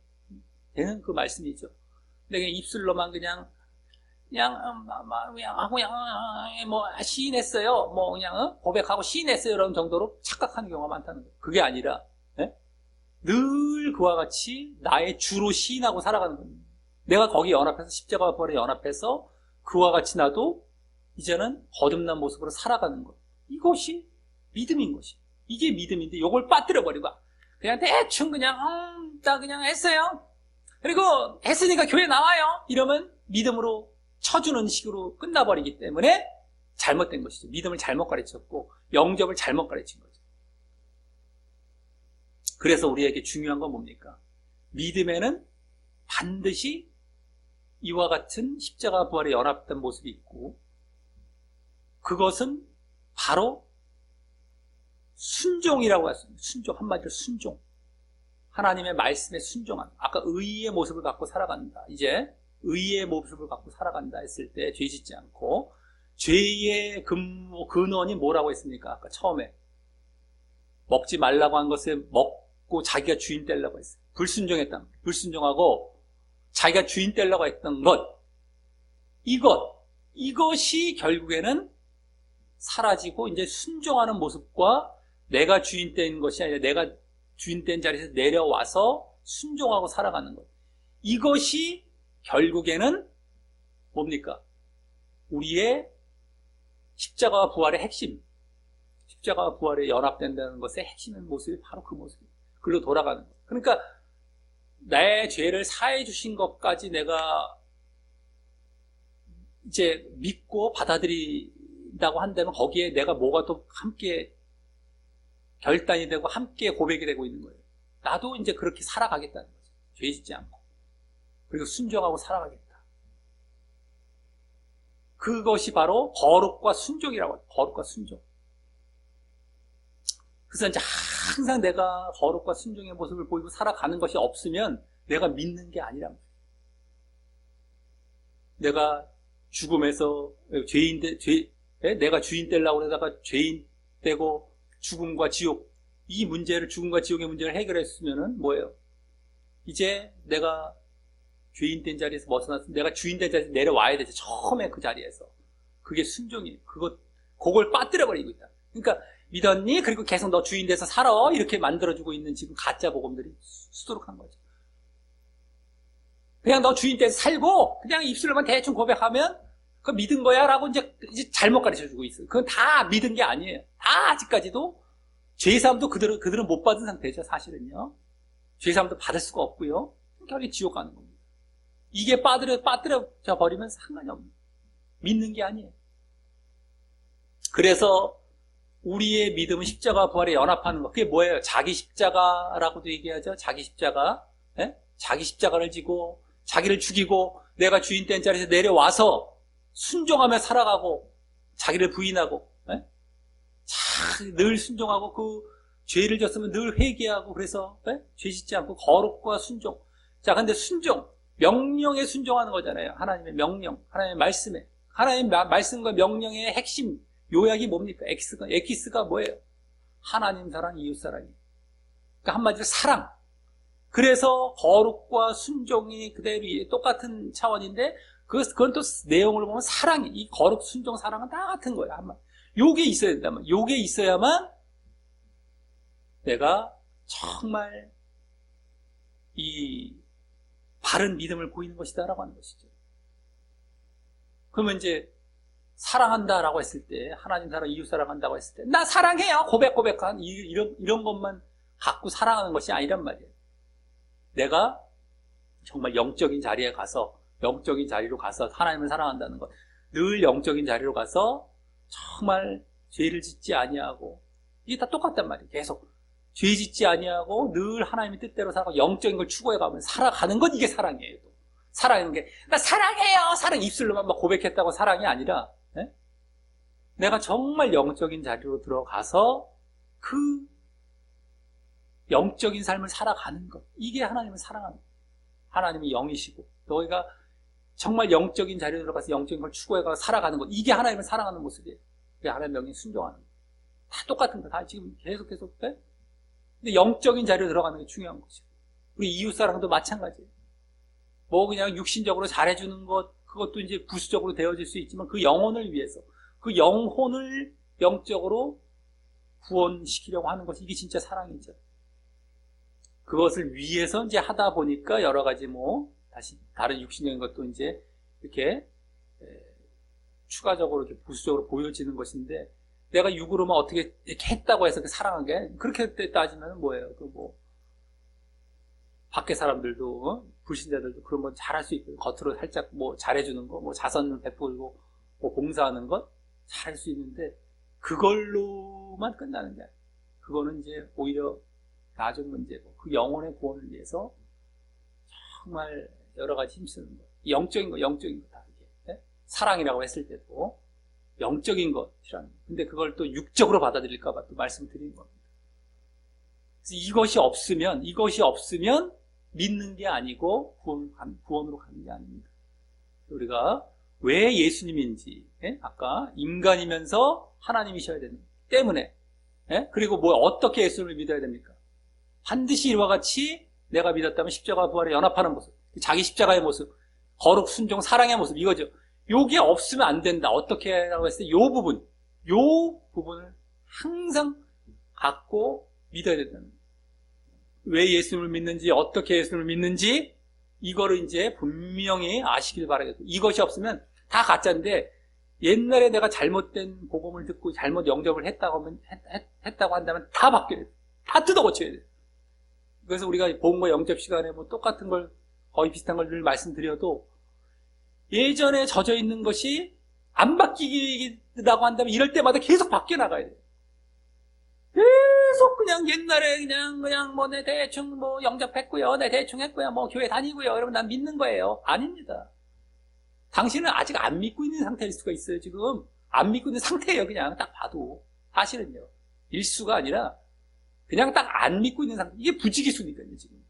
되는 그 말씀이죠. 근데 그냥 입술로만 그냥 시인했어요. 그냥 고백하고 시인했어요. 이런 정도로 착각하는 경우가 많다는 거예요. 그게 아니라 늘 그와 같이 나의 주로 시인하고 살아가는 겁니다. 내가 거기 연합해서 십자가와 부활에 연합해서 그와 같이 나도 이제는 거듭난 모습으로 살아가는 것. 이것이 믿음인 것이. 이게 믿음인데 요걸 빠뜨려버리고 그냥 대충 그냥 나 그냥 했어요. 그리고 했으니까 교회 나와요. 이러면 믿음으로 쳐주는 식으로 끝나버리기 때문에 잘못된 것이죠. 믿음을 잘못 가르쳤고 영접을 잘못 가르친 거죠. 그래서 우리에게 중요한 건 뭡니까? 믿음에는 반드시 이와 같은 십자가 부활에 연합된 모습이 있고 그것은 바로 순종이라고 했습니다. 순종, 한마디로 순종. 하나님의 말씀에 순종한. 아까 의의 모습을 갖고 살아간다. 이제 의의 모습을 갖고 살아간다 했을 때 죄 짓지 않고 죄의 근원이 뭐라고 했습니까? 아까 처음에 먹지 말라고 한 것을 먹고 자기가 주인 떼려고 했어요. 불순종했다. 불순종하고 자기가 주인 떼려고 했던 것, 이것이 결국에는 사라지고 이제 순종하는 모습과 내가 주인 뗀 것이 아니라 내가 주인 뗀 자리에서 내려와서 순종하고 살아가는 것. 이것이 결국에는 뭡니까? 우리의 십자가와 부활의 핵심, 십자가와 부활에 연합된다는 것의 핵심의 모습이 바로 그 모습이에요. 그걸로 돌아가는 것. 그러니까 나의 죄를 사해 주신 것까지 내가 이제 믿고 받아들인다고 한다면 거기에 내가 뭐가 또 함께 결단이 되고 함께 고백이 되고 있는 거예요. 나도 이제 그렇게 살아가겠다는 거죠. 죄 짓지 않고. 그리고 순종하고 살아가겠다. 그것이 바로 거룩과 순종이라고 해요. 거룩과 순종. 그래서 이제 항상 내가 거룩과 순종의 모습을 보이고 살아가는 것이 없으면 내가 믿는 게 아니란 말이에요. 내가 죽음에서 내가 주인 떼려고 그러다가 죄인 떼고 죽음과 지옥, 이 문제를, 죽음과 지옥의 문제를 해결했으면은 뭐예요? 이제 내가 죄인 된 자리에서 벗어나서 내가 주인 된 자리에서 내려와야 되지. 처음에 그 자리에서. 그게 순종이에요. 그걸 빠뜨려버리고 있다. 그러니까 믿었니? 그리고 계속 너 주인 돼서 살아. 이렇게 만들어주고 있는 지금 가짜 복음들이 수두룩한 거죠. 그냥 너 주인 돼서 살고 그냥 입술로만 대충 고백하면 그거 믿은 거야 라고 이제 잘못 가르쳐주고 있어요. 그건 다 믿은 게 아니에요. 다 아직까지도 죄사함도 그들은 못 받은 상태죠. 사실은요. 죄사함도 받을 수가 없고요. 결국에 지옥 가는 겁니다. 이게 빠뜨려져 버리면 상관이 없는 거예요. 믿는 게 아니에요. 그래서 우리의 믿음은 십자가 부활에 연합하는 거. 그게 뭐예요? 자기 십자가라고도 얘기하죠. 자기 십자가. 예? 자기 십자가를 지고 자기를 죽이고 내가 주인 된 자리에서 내려와서 순종하며 살아가고 자기를 부인하고 예? 늘 순종하고 그 죄를 졌으면 늘 회개하고 그래서 예? 죄 짓지 않고 거룩과 순종. 자, 근데 순종, 명령에 순종하는 거잖아요. 하나님의 명령, 하나님의 말씀에. 하나님의 말씀과 명령의 핵심 요약이 뭡니까? 에키스가 뭐예요? 하나님 사랑, 이웃 사랑이에요. 그러니까 한마디로 사랑. 그래서 거룩과 순종이 그대로 똑같은 차원인데 그건 또 내용을 보면 사랑이, 이 거룩, 순종, 사랑은 다 같은 거예요. 요게 있어야 된다면, 요게 있어야만 내가 정말 이 바른 믿음을 보이는 것이다라고 하는 것이죠. 그러면 이제 사랑한다라고 했을 때, 하나님 사랑, 이웃 사랑한다고 했을 때, 나 사랑해요! 고백한 이런 것만 갖고 사랑하는 것이 아니란 말이에요. 내가 정말 영적인 자리로 가서 하나님을 사랑한다는 것, 늘 영적인 자리로 가서 정말 죄를 짓지 아니하고, 이게 다 똑같단 말이에요. 계속 죄 짓지 아니하고 늘 하나님의 뜻대로 살아가고 영적인 걸 추구해가면 살아가는 건 이게 사랑이에요. 사랑하는 게 나 사랑해요. 사랑 입술로만 막 고백했다고 사랑이 아니라 내가 정말 영적인 자리로 들어가서 그 영적인 삶을 살아가는 것, 이게 하나님을 사랑하는 거예요. 하나님이 영이시고 너희가 정말 영적인 자리로 들어가서 영적인 걸 추구해가서 살아가는 것, 이게 하나님을 사랑하는 모습이에요. 그게 하나님의 명령에 순종하는 거. 다 똑같은 거. 다 지금 계속 근데 영적인 자리로 들어가는 게 중요한 거죠. 우리 이웃사랑도 마찬가지예요. 뭐 그냥 육신적으로 잘해주는 것, 그것도 이제 부수적으로 되어질 수 있지만 그 영혼을 위해서, 그 영혼을 영적으로 구원시키려고 하는 것이 이게 진짜 사랑이죠. 그것을 위해서 이제 하다 보니까 여러 가지 다시 다른 육신적인 것도 이제 이렇게 추가적으로 이렇게 부수적으로 보여지는 것인데, 내가 육으로만 어떻게 이렇게 했다고 해서 사랑한 게, 그렇게 따지면 뭐예요? 밖에 사람들도, 불신자들도 그런 건 잘할 수 있고, 겉으로 살짝 뭐 잘해주는 거, 뭐 자선을 베풀고, 뭐 봉사하는 것 잘할 수 있는데, 그걸로만 끝나는 게 아니에요. 그거는 이제 오히려 나중 문제고, 그 영혼의 구원을 위해서 정말 여러 가지 힘쓰는 거. 영적인 거 다 이게. 사랑이라고 했을 때도 영적인 것이라는 거. 근데 그걸 또 육적으로 받아들일까봐 또 말씀드리는 겁니다. 그래서 이것이 없으면 믿는 게 아니고 구원으로 가는 게 아닙니다. 우리가 왜 예수님인지, 아까 인간이면서 하나님이셔야 되는 때문에, 그리고 어떻게 예수님을 믿어야 됩니까? 반드시 이와 같이 내가 믿었다면 십자가 부활에 연합하는 모습, 자기 십자가의 모습, 거룩, 순종, 사랑의 모습, 이거죠. 요게 없으면 안 된다. 어떻게 하라고 했을 때 요 부분을 항상 갖고 믿어야 된다는 거예요. 왜 예수님을 믿는지, 어떻게 예수님을 믿는지, 이거를 이제 분명히 아시길 바라겠고, 이것이 없으면 다 가짜인데, 옛날에 내가 잘못된 복음을 듣고 잘못 영접을 했다고 한다면 다 바뀌어야 돼. 다 뜯어 고쳐야 돼. 그래서 우리가 복음과 영접 시간에 뭐 똑같은 걸, 거의 비슷한 걸 늘 말씀드려도, 예전에 젖어 있는 것이 안 바뀌다고 한다면 이럴 때마다 계속 바뀌어 나가야 돼요. 계속 그냥 옛날에 그냥 뭐 내 대충 뭐 영접했고요, 내 대충 했고요, 뭐 교회 다니고요, 여러분 난 믿는 거예요. 아닙니다. 당신은 아직 안 믿고 있는 상태일 수가 있어요. 지금 안 믿고 있는 상태예요. 그냥 딱 봐도 사실은요. 일수가 아니라 그냥 딱 안 믿고 있는 상태. 이게 부지기수니까요. 지금.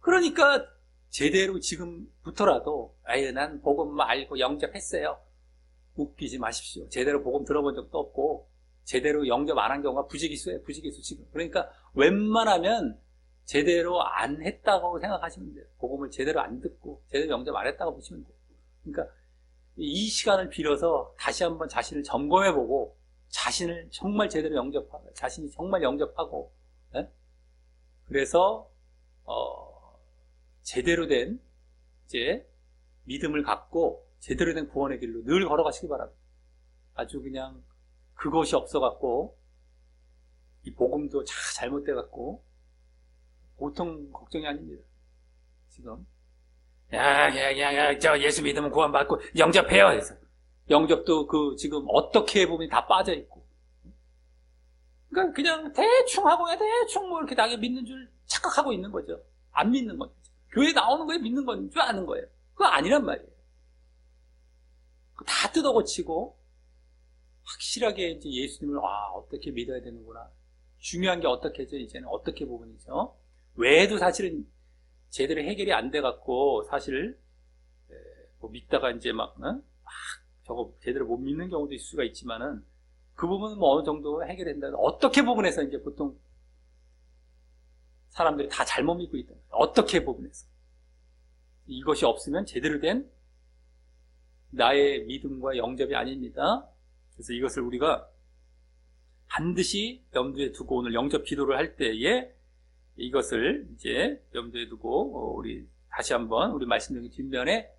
그러니까 제대로 지금부터라도 난 복음 알고 영접했어요. 웃기지 마십시오. 제대로 복음 들어본 적도 없고 제대로 영접 안 한 경우가 부지기수예요. 부지기수 지금. 그러니까 웬만하면 제대로 안 했다고 생각하시면 돼요. 복음을 제대로 안 듣고 제대로 영접 안 했다고 보시면 돼요. 그러니까 이 시간을 빌어서 다시 한번 자신을 점검해보고 자신을 정말 제대로 영접하고 자신이 정말 영접하고 그래서 제대로 된 이제 믿음을 갖고 제대로 된 구원의 길로 늘 걸어가시기 바랍니다. 아주 그냥 그것이 없어갖고 이 복음도 잘못돼갖고 보통 걱정이 아닙니다. 지금 저 예수 믿으면 구원받고 영접해요. 그래서 영접도 지금 어떻게 보면 다 빠져있고 그러니까 그냥 대충 하고 대충 뭐 이렇게 나게 믿는 줄 착각하고 있는 거죠. 안 믿는 거죠. 교회 나오는 거에 믿는 건 줄 아는 거예요. 그거 아니란 말이에요. 다 뜯어고치고 확실하게 이제 예수님을 어떻게 믿어야 되는구나. 중요한 게 어떻게죠? 이제는 어떻게 부분이죠? 외에도 사실은 제대로 해결이 안 돼갖고 사실 뭐 믿다가 이제 막 저거 제대로 못 믿는 경우도 있을 수가 있지만은 그 부분은 뭐 어느 정도 해결된다. 어떻게 부분에서 이제 보통 사람들이 다 잘못 믿고 있다. 어떻게 부분에서 이것이 없으면 제대로 된 나의 믿음과 영접이 아닙니다. 그래서 이것을 우리가 반드시 염두에 두고 오늘 영접 기도를 할 때에 이것을 이제 염두에 두고 우리 다시 한번 우리 말씀드린 뒷면에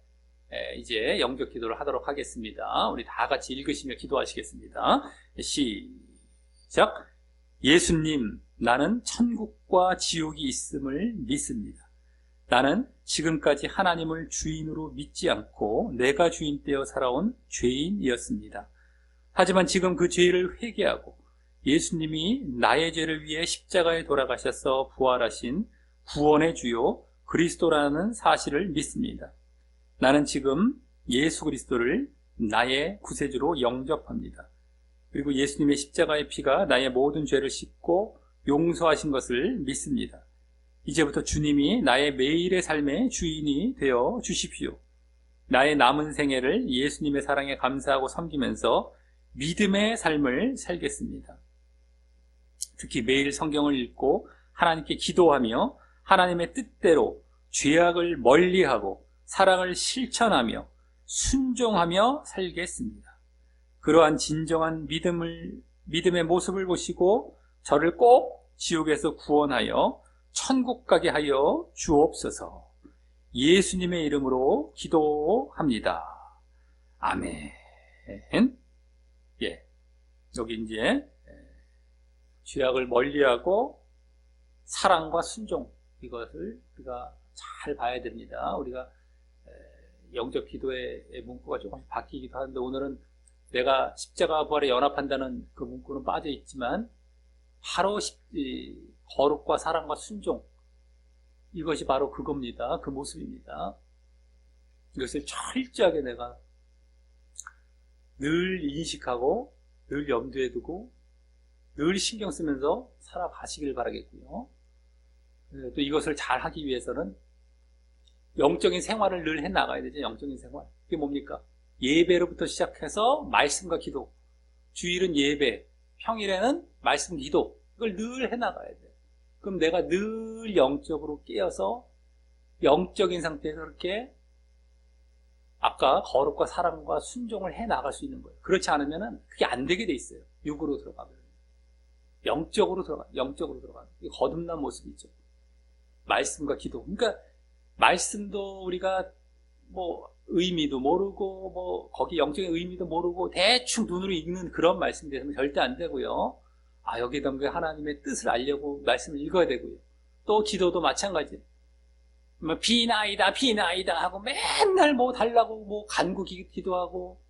이제 영접 기도를 하도록 하겠습니다. 우리 다 같이 읽으시며 기도하시겠습니다. 시작. 예수님, 나는 천국과 지옥이 있음을 믿습니다. 나는 지금까지 하나님을 주인으로 믿지 않고 내가 주인 되어 살아온 죄인이었습니다. 하지만 지금 그 죄를 회개하고 예수님이 나의 죄를 위해 십자가에 돌아가셔서 부활하신 구원의 주요 그리스도라는 사실을 믿습니다. 나는 지금 예수 그리스도를 나의 구세주로 영접합니다. 그리고 예수님의 십자가의 피가 나의 모든 죄를 씻고 용서하신 것을 믿습니다. 이제부터 주님이 나의 매일의 삶의 주인이 되어 주십시오. 나의 남은 생애를 예수님의 사랑에 감사하고 섬기면서 믿음의 삶을 살겠습니다. 특히 매일 성경을 읽고 하나님께 기도하며 하나님의 뜻대로 죄악을 멀리하고 사랑을 실천하며 순종하며 살겠습니다. 그러한 진정한 믿음의 모습을 보시고 저를 꼭 지옥에서 구원하여 천국 가게 하여 주옵소서. 예수님의 이름으로 기도합니다. 아멘. 예, 여기 이제 죄악을 멀리하고 사랑과 순종, 이것을 우리가 잘 봐야 됩니다. 우리가 영적 기도의 문구가 조금씩 바뀌기도 하는데, 오늘은 내가 십자가와 부활에 연합한다는 그 문구는 빠져 있지만 바로 거룩과 사랑과 순종, 이것이 바로 그겁니다. 그 모습입니다. 이것을 철저하게 내가 늘 인식하고 늘 염두에 두고 늘 신경 쓰면서 살아가시길 바라겠고요. 또 이것을 잘 하기 위해서는 영적인 생활을 늘 해나가야 되죠. 영적인 생활. 그게 뭡니까? 예배로부터 시작해서 말씀과 기도, 주일은 예배, 평일에는 말씀, 기도, 이걸 늘 해나가야 돼요. 그럼 내가 늘 영적으로 깨어서 영적인 상태에서 그렇게 아까 거룩과 사랑과 순종을 해나갈 수 있는 거예요. 그렇지 않으면 그게 안 되게 돼 있어요. 육으로 들어가면. 영적으로 들어가. 이게 거듭난 모습이죠. 말씀과 기도. 그러니까 말씀도 우리가 뭐 의미도 모르고 뭐 거기 영적인 의미도 모르고 대충 눈으로 읽는 그런 말씀이 되면 절대 안 되고요. 여기에 담긴 하나님의 뜻을 알려고 말씀을 읽어야 되고요. 또 기도도 마찬가지예요. 뭐 비나이다 하고 맨날 뭐 달라고 뭐 간구 기도하고,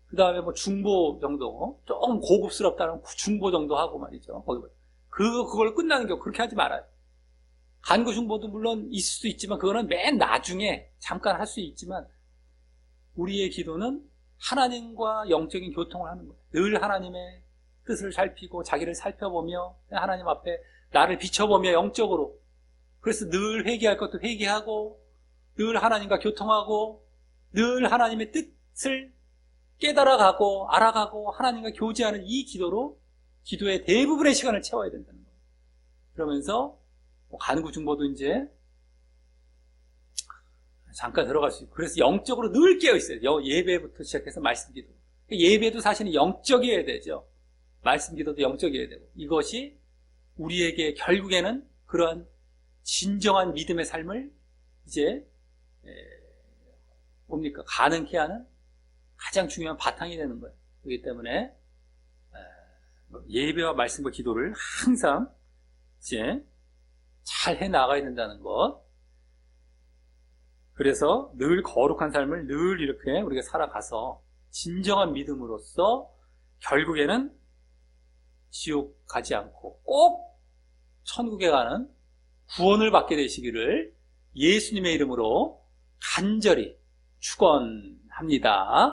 그 다음에 뭐 중보 정도, 조금 고급스럽다는 중보 정도 하고 말이죠. 그걸 끝나는 경우 그렇게 하지 말아요. 간구 중보도 물론 있을 수 있지만 그거는 맨 나중에 잠깐 할 수 있지만, 우리의 기도는 하나님과 영적인 교통을 하는 거예요. 늘 하나님의 뜻을 살피고 자기를 살펴보며 하나님 앞에 나를 비춰보며 영적으로, 그래서 늘 회개할 것도 회개하고 늘 하나님과 교통하고 늘 하나님의 뜻을 깨달아가고 알아가고 하나님과 교제하는 이 기도로 기도의 대부분의 시간을 채워야 된다는 거예요. 그러면서 간구 중보도 이제 잠깐 들어갈 수 있고, 그래서 영적으로 늘 깨어있어요. 예배부터 시작해서 말씀 기도. 예배도 사실은 영적이어야 되죠. 말씀 기도도 영적이어야 되고, 이것이 우리에게 결국에는 그러한 진정한 믿음의 삶을 이제 뭡니까? 가능케 하는 가장 중요한 바탕이 되는 거예요. 그렇기 때문에 예배와 말씀과 기도를 항상 이제 잘 해나가야 된다는 것. 그래서 늘 거룩한 삶을 늘 이렇게 우리가 살아가서 진정한 믿음으로써 결국에는 지옥 가지 않고 꼭 천국에 가는 구원을 받게 되시기를 예수님의 이름으로 간절히 축원합니다.